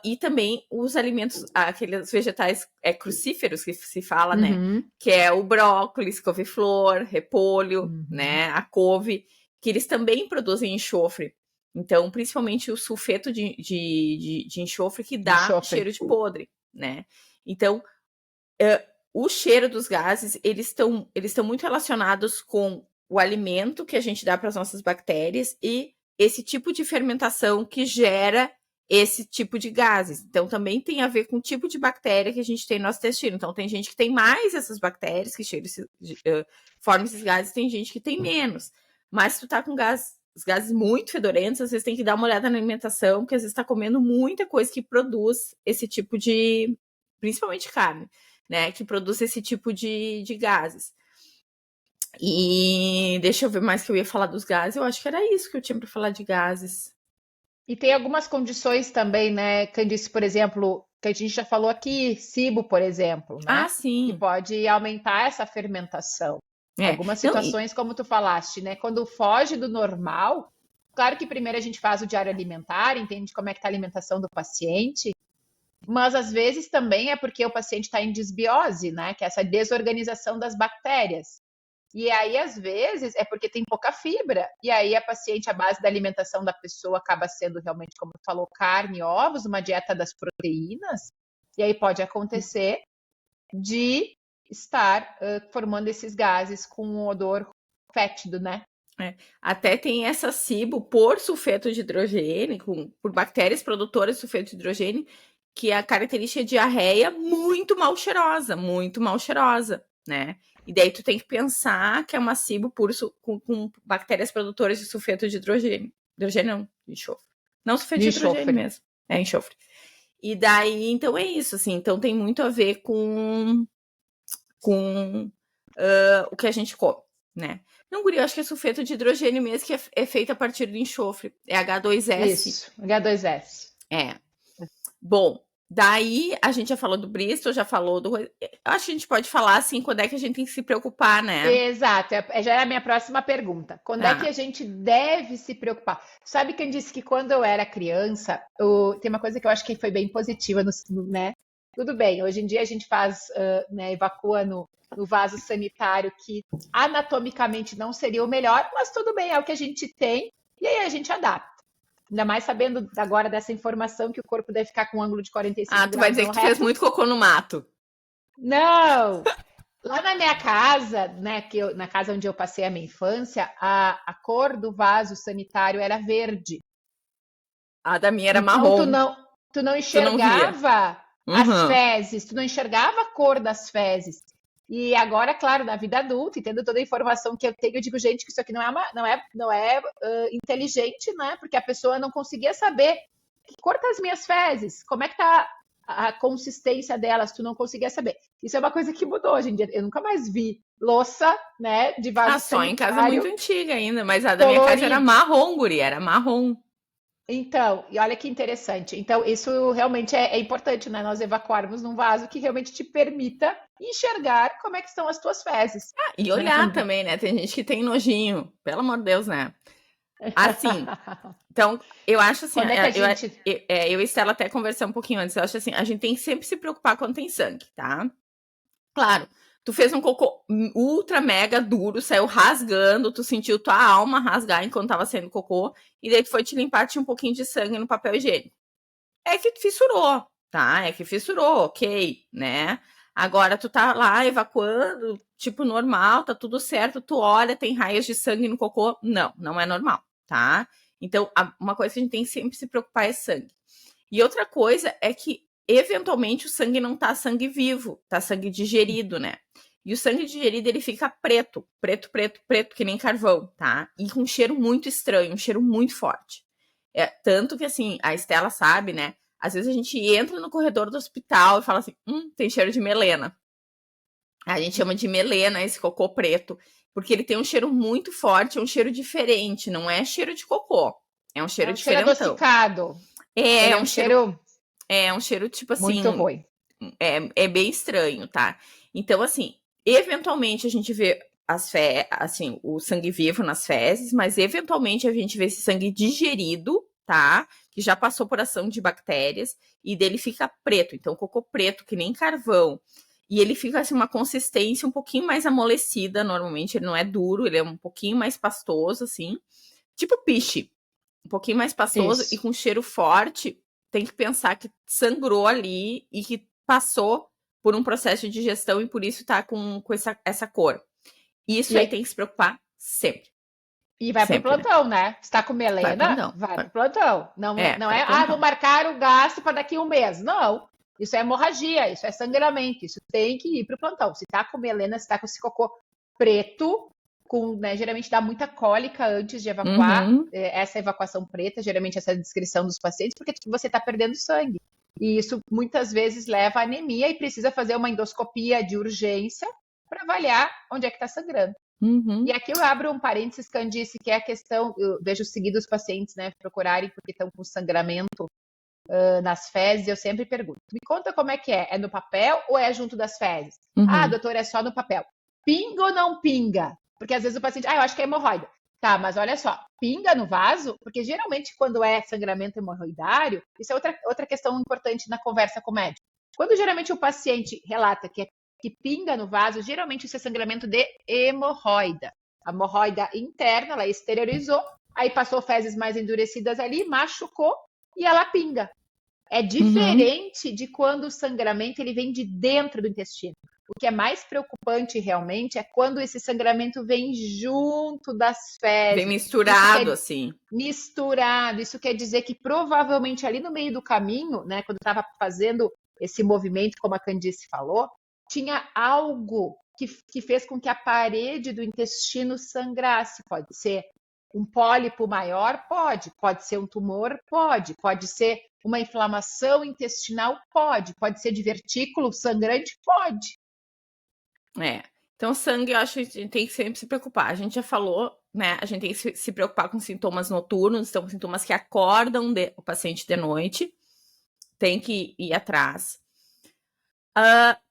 E também os alimentos, aqueles vegetais crucíferos que se fala, né? Que é o brócolis, couve-flor, repolho, né? A couve, que eles também produzem enxofre. Então, principalmente o sulfeto de enxofre que dá cheiro de podre, né? Então, o cheiro dos gases, eles estão muito relacionados com o alimento que a gente dá para as nossas bactérias e esse tipo de fermentação que gera esse tipo de gases. Então, também tem a ver com o tipo de bactéria que a gente tem no nosso intestino. Então, tem gente que tem mais essas bactérias que formam esses gases, tem gente que tem menos. Mas se tu tá com os gases muito fedorentos, às vezes tem que dar uma olhada na alimentação, porque às vezes tá comendo muita coisa que produz esse tipo de... Principalmente carne, né? Que produz esse tipo de gases. E deixa eu ver mais que eu ia falar dos gases. Eu acho que era isso que eu tinha para falar de gases. E tem algumas condições também, né, Candice, por exemplo, que a gente já falou aqui, SIBO, por exemplo, né? Sim. Que pode aumentar essa fermentação. Algumas situações, como tu falaste, né? Quando foge do normal, claro que primeiro a gente faz o diário alimentar, entende como é que está a alimentação do paciente, mas às vezes também é porque o paciente está em desbiose, né? Que é essa desorganização das bactérias. E aí, às vezes, é porque tem pouca fibra. E aí, a base da alimentação da pessoa acaba sendo realmente, como tu falou, carne, ovos, uma dieta das proteínas. E aí pode acontecer de estar formando esses gases com um odor fétido, né? Até tem essa SIBO por sulfeto de hidrogênio, por bactérias produtoras de sulfeto de hidrogênio, que a característica é diarreia muito mal cheirosa, né? E daí tu tem que pensar que é uma SIBO com bactérias produtoras de sulfeto de hidrogênio. Hidrogênio não, de enxofre. Não sulfeto de hidrogênio mesmo. É enxofre. E daí, então é isso, assim. Então tem muito a ver com o que a gente come, né? Não, guri, eu acho que é sulfeto de hidrogênio mesmo, que é feito a partir do enxofre. É H2S. Isso, H2S. Bom, daí a gente já falou do Bristol, já falou do... Acho que a gente pode falar, assim, quando é que a gente tem que se preocupar, né? Exato, já é a minha próxima pergunta. Quando é que a gente deve se preocupar? Sabe quem disse que quando eu era criança, tem uma coisa que eu acho que foi bem positiva, né? Tudo bem, hoje em dia a gente faz, evacua no vaso sanitário, que anatomicamente não seria o melhor, mas tudo bem, é o que a gente tem, e aí a gente adapta. Ainda mais sabendo agora dessa informação que o corpo deve ficar com um ângulo de 45 graus. Tu vai dizer que tu fez muito cocô no mato. Não! Lá na minha casa, né, na casa onde eu passei a minha infância, a cor do vaso sanitário era verde. A da minha era marrom. Tu não enxergava as fezes, tu não enxergava a cor das fezes. E agora, claro, na vida adulta, tendo toda a informação que eu tenho, eu digo, gente, que isso aqui não é inteligente, né? Porque a pessoa não conseguia saber que cor tá as minhas fezes, como é que tá a consistência delas, tu não conseguia saber. Isso é uma coisa que mudou hoje em dia. Eu nunca mais vi louça, né, de vaso só sanitário. Em casa muito antiga ainda, mas a da minha casa era marrom, guri, era marrom. Então, e olha que interessante. Então, isso realmente é importante, né? Nós evacuarmos num vaso que realmente te permita enxergar como é que estão as tuas fezes. E olhar também, né? Tem gente que tem nojinho, pelo amor de Deus, né? Assim, então, eu acho assim, eu e Estela até conversamos um pouquinho antes, eu acho assim, a gente tem que sempre se preocupar quando tem sangue, tá? Claro, tu fez um cocô ultra mega duro, saiu rasgando, tu sentiu tua alma rasgar enquanto tava saindo cocô, e daí tu foi te limpar, tinha um pouquinho de sangue no papel higiênico. É que fissurou, tá? Ok, né? Agora tu tá lá evacuando, tipo normal, tá tudo certo, tu olha, tem raias de sangue no cocô. Não é normal, tá? Então, uma coisa que a gente tem que sempre se preocupar é sangue. E outra coisa é que, eventualmente, o sangue não tá sangue vivo, tá sangue digerido, né? E o sangue digerido, ele fica preto, que nem carvão, tá? E com um cheiro muito estranho, um cheiro muito forte. Tanto que, assim, a Estela sabe, né? Às vezes a gente entra no corredor do hospital e fala assim, tem cheiro de melena. A gente chama de melena esse cocô preto, porque ele tem um cheiro muito forte, é um cheiro diferente, não é cheiro de cocô. É um cheiro diferentão. Cheiro adocicado. É, Ele é é um um cheiro, cheiro é um cheiro tipo muito assim, ruim. é bem estranho, tá? Então, assim, eventualmente a gente vê assim, o sangue vivo nas fezes, mas eventualmente a gente vê esse sangue digerido, tá? Que já passou por ação de bactérias e dele fica preto. Então, cocô preto, que nem carvão. E ele fica assim, uma consistência um pouquinho mais amolecida, normalmente. Ele não é duro, ele é um pouquinho mais pastoso, assim. Tipo piche. Um pouquinho mais pastoso e Isso. com cheiro forte. Tem que pensar que sangrou ali e que passou por um processo de digestão e por isso tá com essa cor. Isso aí E, tem que se preocupar sempre. e vai pro Sempre, né? plantão, né? Se tá com Vai pro melena, plantão. vai pro plantão. Não Vai é, pro vou plantão. marcar o gasto para daqui a um mês. Não. Isso é hemorragia, isso é sangramento, isso tem que ir pro plantão. Se tá com melena, se tá com esse cocô preto, né, geralmente dá muita cólica antes de evacuar, Uhum, essa evacuação preta, geralmente essa é a descrição dos pacientes, porque você está perdendo sangue. E isso muitas vezes leva à anemia e precisa fazer uma endoscopia de urgência para avaliar onde é que está sangrando. E uhum. aqui eu abro um parênteses, Candice, que é a questão, eu vejo seguido os pacientes, né, procurarem porque estão com sangramento nas fezes, eu sempre pergunto, me conta como é? É no papel ou é junto das fezes? Ah, Uhum. doutor, é só no papel. Pinga ou não pinga? Porque às vezes o paciente, eu acho que é hemorroida. Tá, mas olha só, pinga no vaso? Porque geralmente quando é sangramento hemorroidário, isso é outra questão importante na conversa com o médico. Quando geralmente o paciente relata que pinga no vaso, geralmente isso é sangramento de hemorroida. A hemorroida interna, ela exteriorizou, aí passou fezes mais endurecidas ali, machucou e ela pinga. É Uhum. diferente de quando o sangramento ele vem de dentro do intestino. O que é mais preocupante realmente é quando esse sangramento vem junto das Vem fezes. Isso misturado, quer assim. misturado, isso quer dizer que provavelmente ali no meio do caminho, né, quando estava fazendo esse movimento, como a Candice falou, tinha algo que fez com que a parede do intestino sangrasse. Pode ser um pólipo maior? Pode ser um tumor? Pode ser uma inflamação intestinal? Pode ser divertículo sangrante? Pode. É. Então, sangue, eu acho que a gente tem que sempre se preocupar. A gente já falou, né? A gente tem que se preocupar com sintomas noturnos, então, sintomas que acordam o paciente de noite. Tem que ir atrás.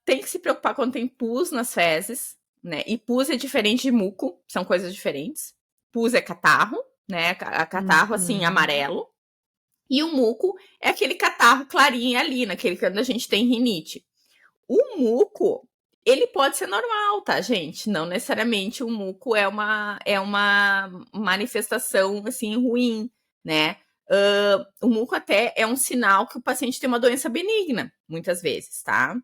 Tem que se preocupar quando tem pus nas fezes, né? E pus é diferente de muco, são coisas diferentes. Pus é catarro, né? Catarro, assim, Uhum. amarelo. E o muco é aquele catarro clarinho ali, naquele quando a gente tem rinite. O muco, ele pode ser normal, tá, gente? Não necessariamente o muco é uma manifestação, assim, ruim, né? O muco até é um sinal que o paciente tem uma doença benigna, muitas vezes, tá?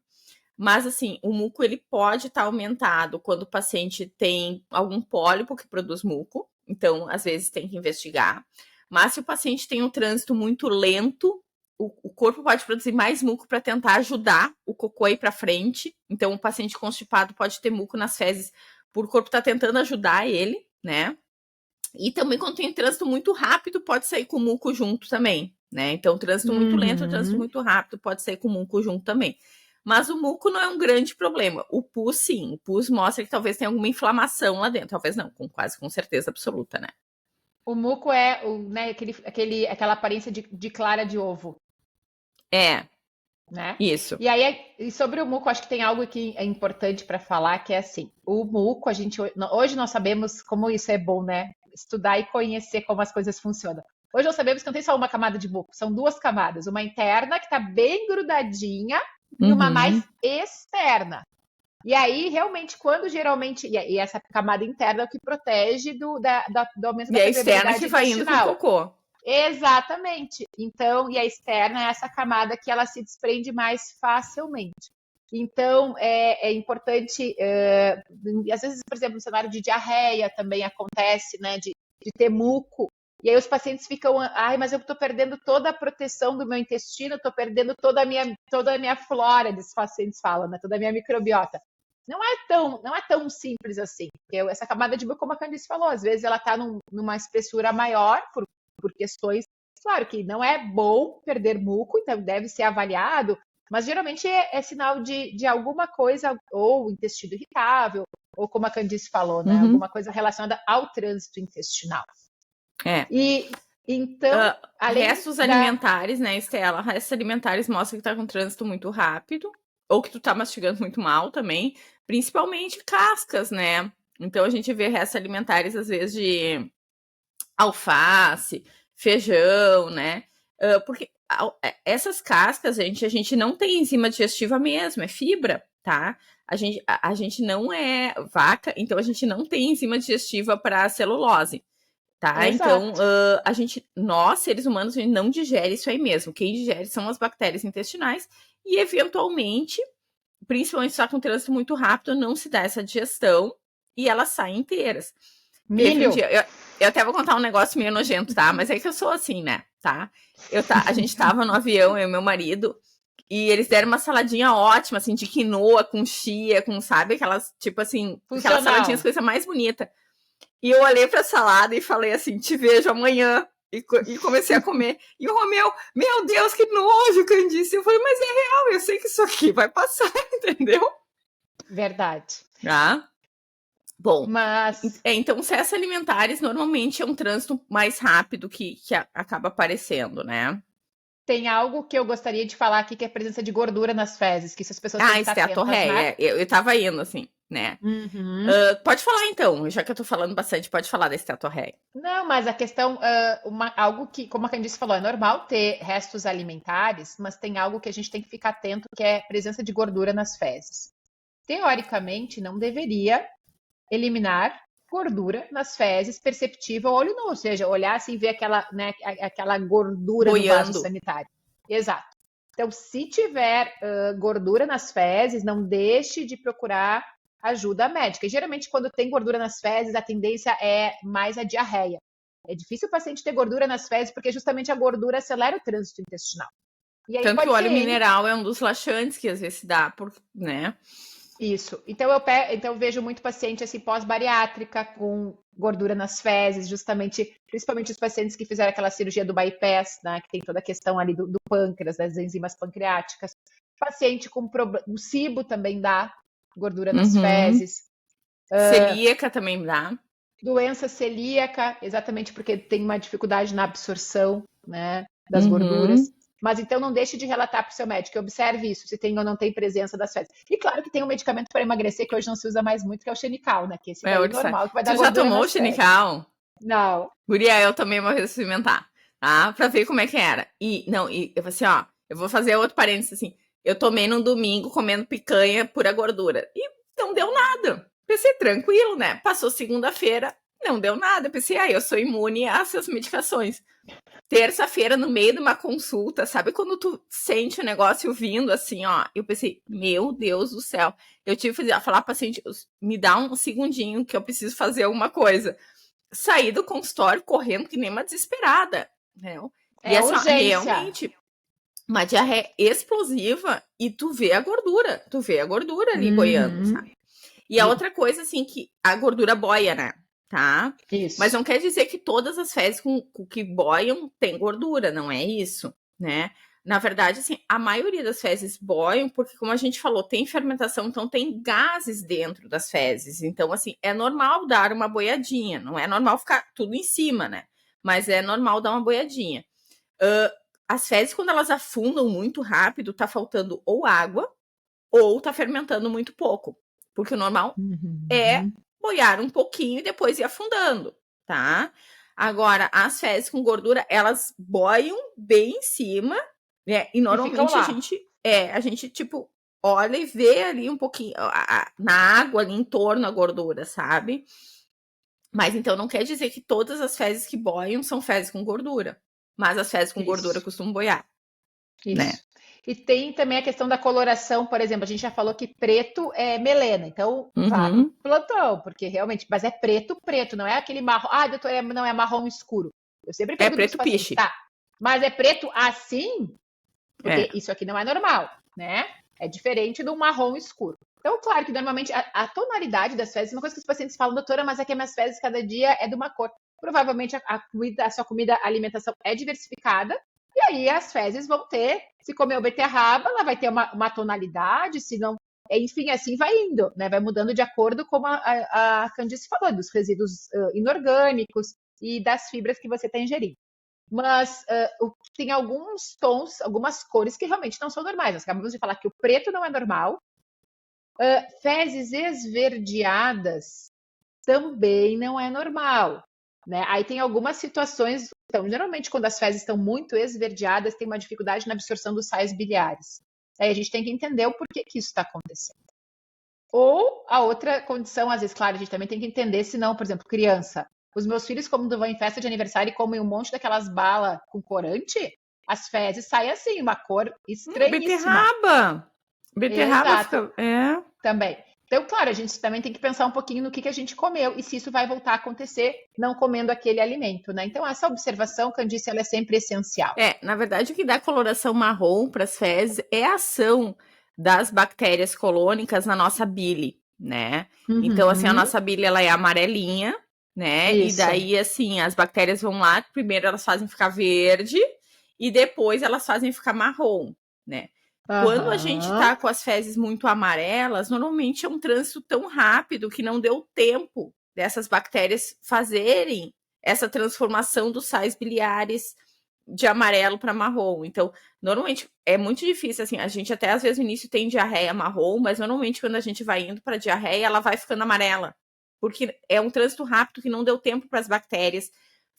Mas, assim, o muco, ele pode estar aumentado quando o paciente tem algum pólipo que produz muco. Então, às vezes, tem que investigar. Mas se o paciente tem um trânsito muito lento, o corpo pode produzir mais muco para tentar ajudar o cocô a ir para frente. Então, o paciente constipado pode ter muco nas fezes por o corpo estar tentando ajudar ele, né? E também quando tem trânsito muito rápido, pode sair com muco junto também, né? Então, trânsito muito lento, trânsito Uhum. muito rápido, pode sair com muco junto também. Mas o muco não é um grande problema. O pus, sim. O pus mostra que talvez tenha alguma inflamação lá dentro. Talvez não, quase com certeza absoluta, né? O muco é né, aquela aparência de clara de ovo, É, né? isso. E sobre o muco, acho que tem algo que é importante para falar, que é assim, o muco, hoje nós sabemos como isso é bom, né? Estudar e conhecer como as coisas funcionam. Hoje nós sabemos que não tem só uma camada de muco, são duas camadas, uma interna que está bem grudadinha e uma mais Uhum. externa. E aí, realmente, quando geralmente. E essa camada interna é o que protege do aumento E da a externa que permeabilidade vai indo com o intestinal. cocô. Exatamente. Então, e a externa é essa camada que ela se desprende mais facilmente. Então, é importante, às vezes, por exemplo, no cenário de diarreia também acontece, né, de ter muco, e aí os pacientes ficam, ai, mas eu estou perdendo toda a proteção do meu intestino, estou perdendo toda a minha flora, esses pacientes falam, né, toda a minha microbiota. Não é tão simples assim, porque essa camada de muco, como a Candice falou, às vezes ela está numa espessura maior, por questões. Claro que não é bom perder muco, então deve ser avaliado, mas geralmente é sinal de alguma coisa, ou intestino irritável, ou como a Candice falou, né? Uhum. Alguma coisa relacionada ao trânsito intestinal. É. E Então, além Restos alimentares, né, Estela? Restos alimentares mostram que tá com trânsito muito rápido, ou que tu tá mastigando muito mal também, principalmente cascas, né? Então a gente vê restos alimentares, às vezes, de alface, feijão, né? Porque essas cascas, a gente não tem enzima digestiva mesmo, é fibra, tá? A gente não é vaca, então a gente não tem enzima digestiva para celulose, tá? Então, Exato. nós, seres humanos, a gente não digere isso aí mesmo. Quem digere são as bactérias intestinais e, eventualmente, principalmente se está com trânsito muito rápido, não se dá essa digestão e elas saem inteiras. Teve um Milho. dia, eu até vou contar um negócio meio nojento, tá? Mas é que eu sou assim, né? Tá? A gente tava no avião, eu e meu marido, e eles deram uma saladinha ótima, assim, de quinoa com chia, com, sabe? Aquelas, tipo assim, aquelas saladinhas, coisa mais bonita. E eu olhei pra salada e falei assim, te vejo amanhã. E comecei a comer. E o Romeu, meu Deus, que nojo, Candice. Eu falei, mas é real, eu sei que isso aqui vai passar, entendeu? Verdade. Tá? Bom, Mas então cessos alimentares normalmente é um trânsito mais rápido que acaba aparecendo, né? tem algo que eu gostaria de falar aqui, que é a presença de gordura nas fezes, que essas pessoas têm que estar atentas, Esteatorreia. né? Eu tava indo, assim, né? Uhum. Pode falar, então. Já que eu tô falando bastante, pode falar da esteatorreia. Não, mas a questão, algo que, como a Candice falou, é normal ter restos alimentares, mas tem algo que a gente tem que ficar atento, que é a presença de gordura nas fezes. Teoricamente, não deveria eliminar gordura nas fezes perceptível ao olho nu, ou seja, olhar assim e ver aquela, né, aquela gordura no vaso Boiando. sanitário. Exato. Então, se tiver gordura nas fezes, não deixe de procurar ajuda médica. E geralmente, quando tem gordura nas fezes, a tendência é mais a diarreia. É difícil o paciente ter gordura nas fezes, porque justamente a gordura acelera o trânsito intestinal. E aí Tanto que pode o ser óleo N. mineral é um dos laxantes que às vezes se dá, né? Isso. Então eu vejo muito paciente assim pós-bariátrica com gordura nas fezes, justamente, principalmente os pacientes que fizeram aquela cirurgia do bypass, né, que tem toda a questão ali do pâncreas, das enzimas pancreáticas. Paciente com o SIBO também dá gordura nas Uhum. fezes. Celíaca também dá. Doença celíaca, exatamente porque tem uma dificuldade na absorção, né, das gorduras. Uhum. Mas então não deixe de relatar para o seu médico, observe isso, se tem ou não tem presença das fezes. E claro que tem um medicamento para emagrecer que hoje não se usa mais muito, que é o Xenical, né? Que esse daí é normal, que vai dar Tu já gordura tomou o nas fezes. Xenical? Não. Guria, eu tomei uma vez experimentar, tá? Pra ver como é que era. E eu falei assim, ó, eu vou fazer outro parênteses assim. Eu tomei num domingo comendo picanha pura gordura. E não deu nada. Pensei, tranquilo, né? Passou segunda-feira, não deu nada. Pensei, eu sou imune a essas medicações. Terça-feira, no meio de uma consulta, sabe quando tu sente o negócio vindo assim, ó? Eu pensei, meu Deus do céu. Eu tive que falar para paciente, me dá um segundinho que eu preciso fazer alguma coisa. Saí do consultório correndo que nem uma desesperada, né? E É essa urgência. realmente uma diarreia explosiva e tu vê a gordura ali boiando, Uhum. sabe? E a outra coisa, assim, que a gordura boia, né? Tá? Mas Isso. não quer dizer que todas as fezes com que boiam têm gordura, não é isso, né? Na verdade, assim, a maioria das fezes boiam porque, como a gente falou, tem fermentação, então tem gases dentro das fezes. Então, assim, é normal dar uma boiadinha, não é normal ficar tudo em cima, né? Mas é normal dar uma boiadinha. As fezes, quando elas afundam muito rápido, tá faltando ou água ou tá fermentando muito pouco. Porque o normal é Uhum. boiar um pouquinho e depois ir afundando, tá? Agora, as fezes com gordura, elas boiam bem em cima, né? E E ficam normalmente lá. a gente tipo olha e vê ali um pouquinho na água ali em torno a gordura, sabe? Mas então não quer dizer que todas as fezes que boiam são fezes com gordura, mas as fezes com gordura Isso. costumam boiar, né? Isso. E tem também a questão da coloração, por exemplo, a gente já falou que preto é melena, então vá para o Uhum. plantão, porque realmente, mas é preto, preto, não é aquele marrom. Ah, doutor, não é marrom escuro. Eu sempre É pergunto para os preto pacientes, piche. tá, mas é preto assim? É. Porque isso aqui não é normal, né? É diferente do marrom escuro. Então, claro que normalmente a tonalidade das fezes, uma coisa que os pacientes falam, doutora, mas é que as minhas fezes cada dia é de uma cor. Provavelmente a sua comida, a alimentação é diversificada, e aí as fezes vão ter, se comer beterraba, ela vai ter uma tonalidade, se não. Enfim, assim vai indo, né? Vai mudando de acordo com a Candice falou, dos resíduos inorgânicos e das fibras que você está ingerindo. Mas tem alguns tons, algumas cores que realmente não são normais. Nós acabamos de falar que o preto não é normal. Fezes esverdeadas também não é normal, né? Aí tem algumas situações, então, geralmente quando as fezes estão muito esverdeadas, tem uma dificuldade na absorção dos sais biliares. Aí a gente tem que entender o porquê que isso está acontecendo. Ou a outra condição, às vezes, claro, a gente também tem que entender se não, por exemplo, criança. Os meus filhos, quando vão em festa de aniversário e comem um monte daquelas balas com corante, as fezes saem assim, uma cor estranhíssima. Beterraba Exato, fica. também. Então, claro, a gente também tem que pensar um pouquinho no que a gente comeu e se isso vai voltar a acontecer não comendo aquele alimento, né? Então, essa observação, Candice, ela é sempre essencial. Na verdade, o que dá coloração marrom para as fezes é a ação das bactérias colônicas na nossa bile, né? Então, assim, a nossa bile, ela é amarelinha, né? E Isso. daí, assim, as bactérias vão lá, primeiro elas fazem ficar verde e depois elas fazem ficar marrom, né? Quando a gente tá com as fezes muito amarelas, normalmente é um trânsito tão rápido que não deu tempo dessas bactérias fazerem essa transformação dos sais biliares de amarelo para marrom. Então, normalmente é muito difícil, assim, a gente até às vezes no início tem diarreia marrom, mas normalmente quando a gente vai indo para diarreia, ela vai ficando amarela, porque é um trânsito rápido que não deu tempo para as bactérias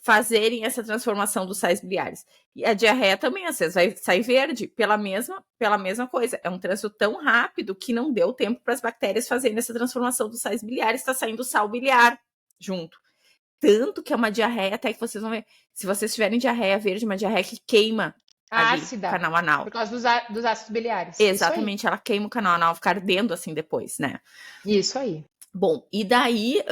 fazerem essa transformação dos sais biliares. E a diarreia também, às vezes, vai sair verde pela mesma coisa. É um trânsito tão rápido que não deu tempo para as bactérias fazerem essa transformação dos sais biliares, está saindo sal biliar junto. Tanto que é uma diarreia, até que vocês vão ver, se vocês tiverem diarreia verde, uma diarreia que queima ácida, o canal anal. Por causa dos ácidos biliares. Exatamente, ela queima o canal anal, fica ardendo assim depois, né? Isso aí. Bom, e daí...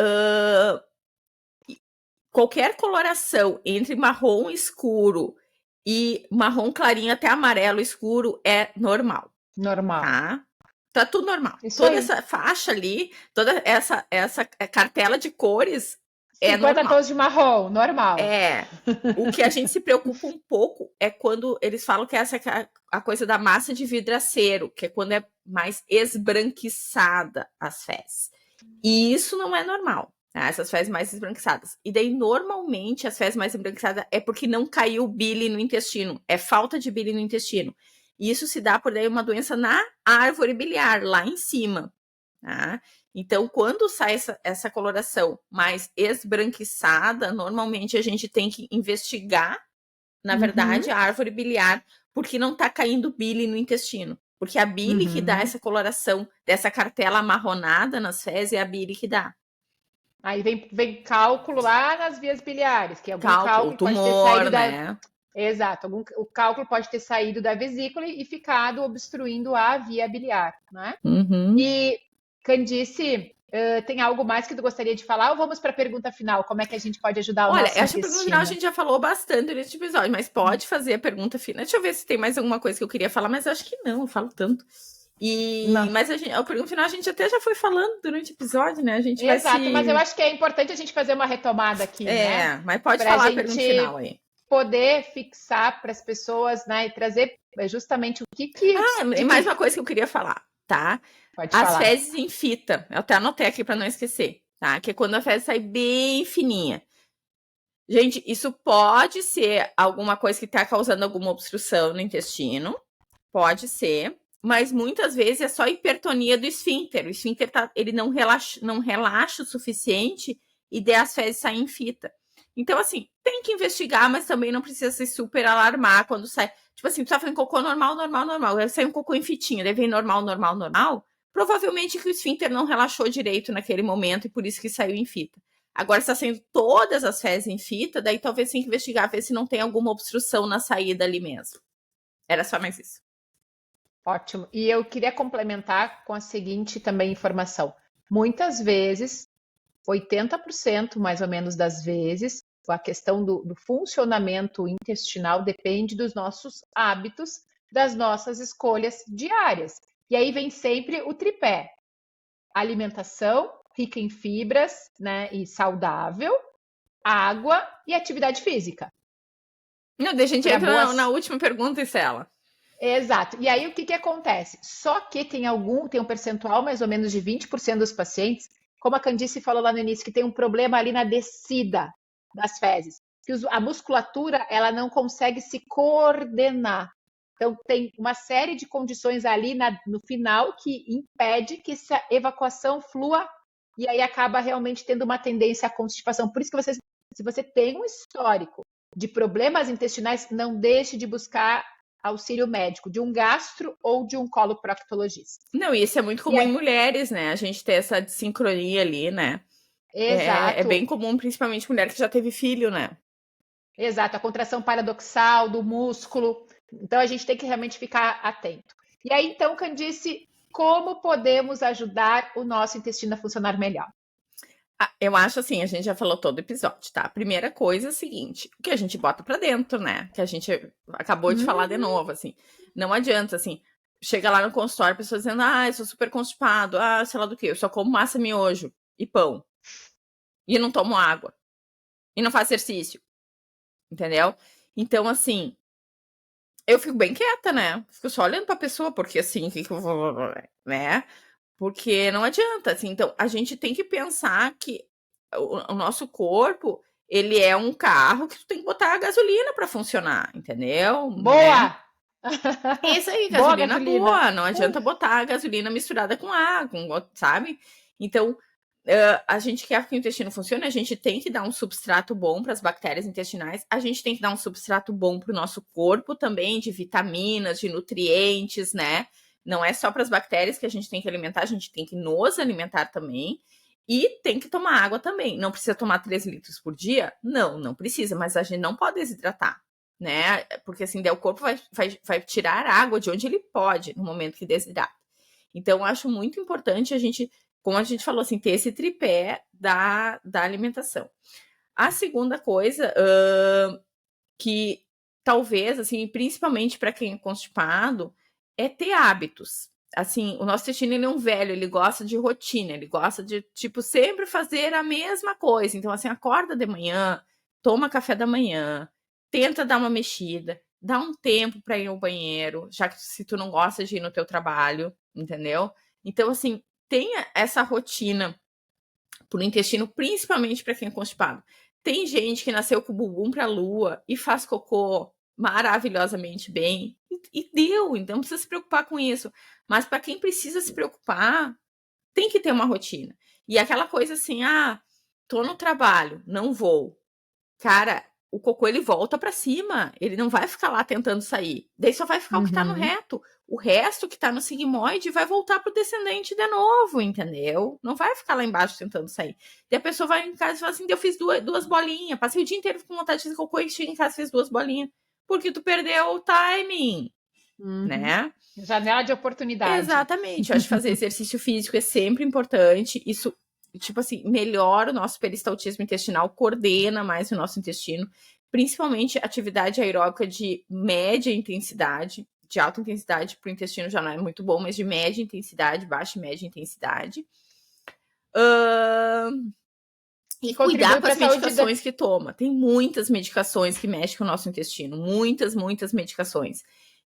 qualquer coloração entre marrom escuro e marrom clarinho até amarelo escuro é normal. Normal. Tá tudo normal. Isso toda aí. essa faixa ali, toda essa cartela de cores é 50 normal. tons de marrom, normal. O que a gente se preocupa um pouco é quando eles falam que essa é a coisa da massa de vidraceiro, que é quando é mais esbranquiçada as fezes. E isso não é normal. Essas fezes mais esbranquiçadas. E daí, normalmente, as fezes mais esbranquiçadas é porque não caiu bile no intestino. É falta de bile no intestino. E isso se dá por daí uma doença na árvore biliar, lá em cima. Tá? Então, quando sai essa coloração mais esbranquiçada, normalmente a gente tem que investigar, na verdade, a árvore biliar, porque não está caindo bile no intestino. Porque a bile que dá essa coloração dessa cartela amarronada nas fezes é a bile que dá. Aí vem cálculo lá nas vias biliares, que algum cálculo tumor, pode ter saído né? Exato, o cálculo pode ter saído da vesícula e ficado obstruindo a via biliar, né? E, Candice, tem algo mais que tu gostaria de falar ou vamos para a pergunta final? Como é que a gente pode ajudar o nosso intestino? Olha, acho que a pergunta final a gente já falou bastante nesse episódio, mas pode fazer a pergunta final. Deixa eu ver se tem mais alguma coisa que eu queria falar, mas eu acho que não, eu falo tanto. Mas a pergunta final a gente até já foi falando durante o episódio, né? A gente Exato, mas eu acho que é importante a gente fazer uma retomada aqui, né? Mas pode falar a pergunta final aí. Poder fixar para as pessoas, né? E trazer justamente o que... e mais uma coisa que eu queria falar, tá? As fezes em fita. Eu até anotei aqui para não esquecer, tá? Que é quando a fezes sai bem fininha. Gente, isso pode ser alguma coisa que está causando alguma obstrução no intestino. Pode ser. Mas muitas vezes é só hipertonia do esfíncter. O esfíncter ele não relaxa o suficiente e daí as fezes saem em fita. Então, assim, tem que investigar, mas também não precisa se super alarmar quando sai. Tipo assim, tu tá fazendo cocô normal. Deve sair um cocô em fitinha, deve vir normal. Provavelmente que o esfíncter não relaxou direito naquele momento e por isso que saiu em fita. Agora, se tá saindo todas as fezes em fita, daí talvez tem que investigar, ver se não tem alguma obstrução na saída ali mesmo. Era só mais isso. Ótimo. E eu queria complementar com a seguinte também informação. Muitas vezes, 80% mais ou menos das vezes, a questão do funcionamento intestinal depende dos nossos hábitos, das nossas escolhas diárias. E aí vem sempre o tripé. Alimentação rica em fibras, né, e saudável, água e atividade física. Não, deixa a gente entrar na última pergunta, Isela. Exato. E aí o que acontece? Só que tem um percentual mais ou menos de 20% dos pacientes, como a Candice falou lá no início, que tem um problema ali na descida das fezes. que a musculatura ela não consegue se coordenar. Então, tem uma série de condições ali no final que impede que essa evacuação flua e aí acaba realmente tendo uma tendência à constipação. Por isso que se você tem um histórico de problemas intestinais, não deixe de buscar auxílio médico, de um gastro ou de um coloproctologista. Não, e isso é muito comum em mulheres, né? A gente ter essa desincronia ali, né? É Exato. bem comum, principalmente mulher que já teve filho, né? Exato, a contração paradoxal do músculo. Então, a gente tem que realmente ficar atento. E aí, então, Candice, como podemos ajudar o nosso intestino a funcionar melhor? Eu acho assim, a gente já falou todo episódio, tá? A primeira coisa é a seguinte, o que a gente bota pra dentro, né? Que a gente acabou de falar de novo, assim. Não adianta, assim, chega lá no consultório, a pessoa dizendo, eu sou super constipado, sei lá do que, eu só como massa miojo e pão. E não tomo água. E não faço exercício. Entendeu? Então, assim, eu fico bem quieta, né? Fico só olhando pra pessoa, porque assim, o que eu vou, né? Porque não adianta, assim. Então, a gente tem que pensar que o nosso corpo, ele é um carro que tu tem que botar a gasolina pra funcionar, entendeu? Né? Boa! Isso aí, Boa gasolina gasolina! boa. Não adianta botar a gasolina misturada com água, sabe? Então, a gente quer que o intestino funcione, a gente tem que dar um substrato bom para as bactérias intestinais, a gente tem que dar um substrato bom para o nosso corpo também, de vitaminas, de nutrientes, né? Não é só para as bactérias que a gente tem que alimentar, a gente tem que nos alimentar também. E tem que tomar água também. Não precisa tomar 3 litros por dia? Não, não precisa, mas a gente não pode desidratar, né? Porque assim, daí o corpo vai tirar água de onde ele pode no momento que desidrata. Então, eu acho muito importante a gente, como a gente falou, assim, ter esse tripé da alimentação. A segunda coisa, que talvez, assim, principalmente para quem é constipado, é ter hábitos. Assim, o nosso intestino ele é um velho, ele gosta de rotina, ele gosta de, tipo, sempre fazer a mesma coisa. Então, assim, acorda de manhã, toma café da manhã, tenta dar uma mexida, dá um tempo para ir ao banheiro, já que se tu não gosta de ir no teu trabalho, entendeu? Então, assim, tenha essa rotina pro intestino, principalmente para quem é constipado. Tem gente que nasceu com o bumbum para a lua e faz cocô maravilhosamente bem e deu, então não precisa se preocupar com isso. Mas para quem precisa se preocupar, tem que ter uma rotina. E aquela coisa assim, tô no trabalho, não vou. Cara, o cocô ele volta para cima, ele não vai ficar lá tentando sair. Daí só vai ficar o que tá no reto. O resto que tá no sigmoide vai voltar pro descendente de novo, entendeu? Não vai ficar lá embaixo tentando sair. Daí a pessoa vai em casa e fala assim: eu fiz duas bolinhas, passei o dia inteiro com vontade de fazer cocô e chega em casa e fez 2 bolinhas. Porque tu perdeu o timing, né? Janela de oportunidade. Exatamente. Eu acho que fazer exercício físico é sempre importante. Isso, tipo assim, melhora o nosso peristaltismo intestinal, coordena mais o nosso intestino, principalmente atividade aeróbica de média intensidade. De alta intensidade para o intestino já não é muito bom, mas de média intensidade, baixa e média intensidade. E cuidar com as medicações que toma. Tem muitas medicações que mexem com o nosso intestino. Muitas, muitas medicações.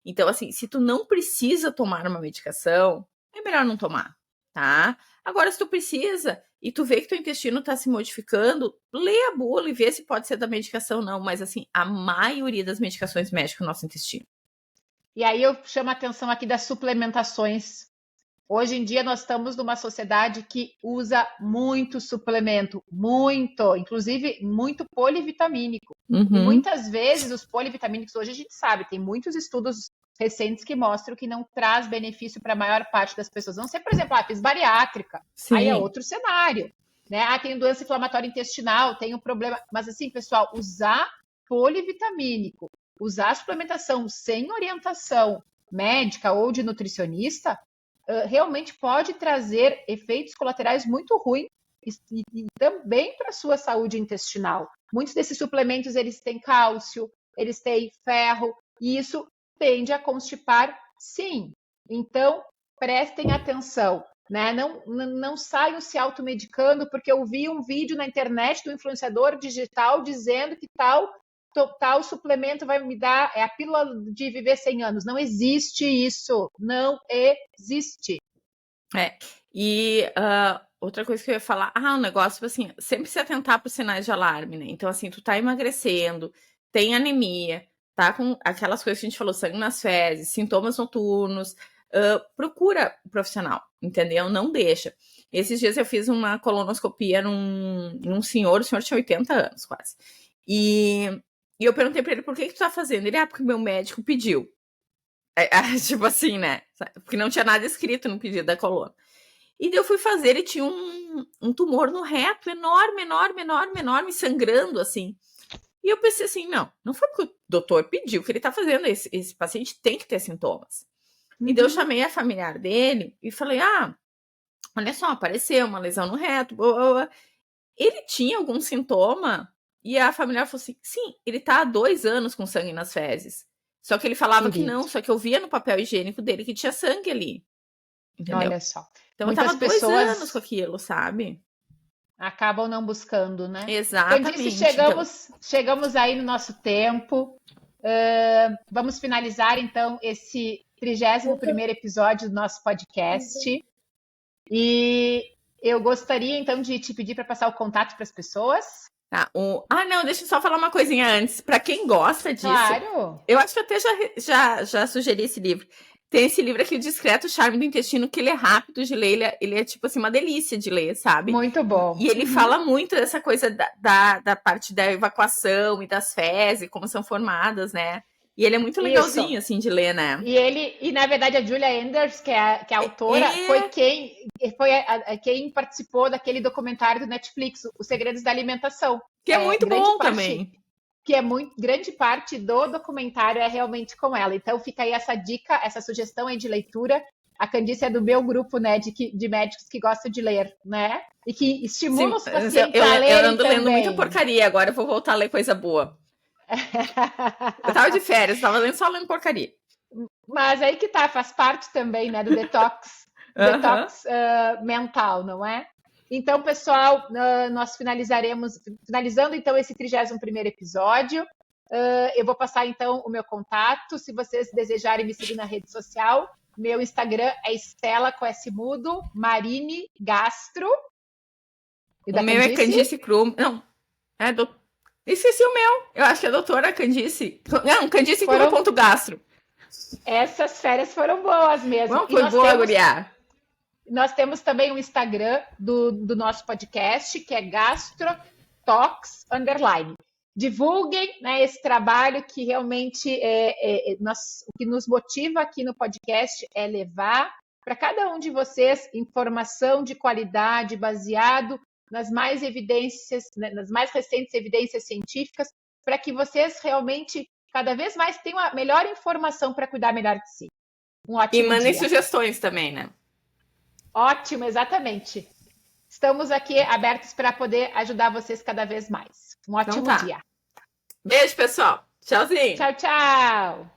Então, assim, se tu não precisa tomar uma medicação, é melhor não tomar, tá? Agora, se tu precisa e tu vê que teu intestino tá se modificando, lê a bula e vê se pode ser da medicação ou não. Mas, assim, a maioria das medicações mexe com o nosso intestino. E aí eu chamo a atenção aqui das suplementações. Hoje em dia nós estamos numa sociedade que usa muito suplemento, muito, inclusive muito polivitamínico. E muitas vezes os polivitamínicos, hoje a gente sabe, tem muitos estudos recentes que mostram que não traz benefício para a maior parte das pessoas. Não sei, por exemplo, fiz bariátrica, Sim. Aí é outro cenário. Né? Tenho doença inflamatória intestinal, tenho problema. Mas assim, pessoal, usar polivitamínico, usar suplementação sem orientação médica ou de nutricionista, realmente pode trazer efeitos colaterais muito ruins e também para a sua saúde intestinal. Muitos desses suplementos, eles têm cálcio, eles têm ferro, e isso tende a constipar, sim. Então, prestem atenção, né? Não saiam se automedicando, porque eu vi um vídeo na internet do influenciador digital dizendo que tal suplemento vai me dar, é a pílula de viver 100 anos. Não existe isso. Não existe. E outra coisa que eu ia falar, um negócio, tipo assim, sempre se atentar para os sinais de alarme, né? Então, assim, tu tá emagrecendo, tem anemia, tá com aquelas coisas que a gente falou, sangue nas fezes, sintomas noturnos, procura o profissional, entendeu? Não deixa. Esses dias eu fiz uma colonoscopia num senhor, o senhor tinha 80 anos quase. E eu perguntei pra ele, por que tu tá fazendo? Ele, porque meu médico pediu. Tipo assim, né? Porque não tinha nada escrito no pedido da coluna. E daí eu fui fazer, ele tinha um tumor no reto, enorme, enorme, enorme, enorme, sangrando, assim. E eu pensei assim, não foi porque o doutor pediu que ele tá fazendo, esse paciente tem que ter sintomas. E daí eu chamei a familiar dele e falei, olha só, apareceu uma lesão no reto, blá, blá, blá. Ele tinha algum sintoma? E a familiar falou assim, sim, ele tá há 2 anos com sangue nas fezes. Só que ele falava que não, só que eu via no papel higiênico dele que tinha sangue ali. Entendeu? Olha só. Então eu tava 2 anos com aquilo, sabe? Acabam não buscando, né? Exatamente. Chegamos aí no nosso tempo. Vamos finalizar, então, esse 31º episódio do nosso podcast. E eu gostaria, então, de te pedir para passar o contato para as pessoas. Tá, não, deixa eu só falar uma coisinha antes. Para quem gosta disso, claro. Eu acho que eu até já sugeri esse livro. Tem esse livro aqui, O Discreto Charme do Intestino, que ele é rápido de ler, ele é tipo assim, uma delícia de ler, sabe? Muito bom. E ele fala muito dessa coisa da parte da evacuação e das fezes, como são formadas, né? E ele é muito legalzinho, assim, de ler, né? E na verdade, a Julia Enders, que é a autora, foi quem participou daquele documentário do Netflix, Os Segredos da Alimentação. Que é muito bom também. Que é grande parte do documentário é realmente com ela. Então fica aí essa dica, essa sugestão aí de leitura. A Candice é do meu grupo, né, de médicos que gostam de ler, né? E que estimula os pacientes a lerem eu ando lendo muita porcaria, agora eu vou voltar a ler coisa boa. Eu tava de férias, tava só lendo porcaria. Mas aí que tá, faz parte também, né, do detox, mental, não é? Então, pessoal, nós finalizando então esse 31º episódio. Eu vou passar então o meu contato, se vocês desejarem me seguir na rede social. Meu Instagram é Estela com S mudo, Marine Gastro. O meu é Candice Krum. Não, esqueci o meu. Eu acho que é doutora Candice. Não, Candice Krum.gastro. Essas férias foram boas mesmo. Não, foi boa, guria. Nós temos também um Instagram do nosso podcast, que é GastroTalks_. Divulguem, né, esse trabalho que realmente o que nos motiva aqui no podcast é levar para cada um de vocês informação de qualidade baseado nas mais recentes evidências científicas, para que vocês realmente cada vez mais tenham a melhor informação para cuidar melhor de si. Um ótimo dia. E mandem sugestões também, né? Ótimo, exatamente. Estamos aqui abertos para poder ajudar vocês cada vez mais. Um ótimo dia. Beijo, pessoal. Tchauzinho. Tchau, tchau.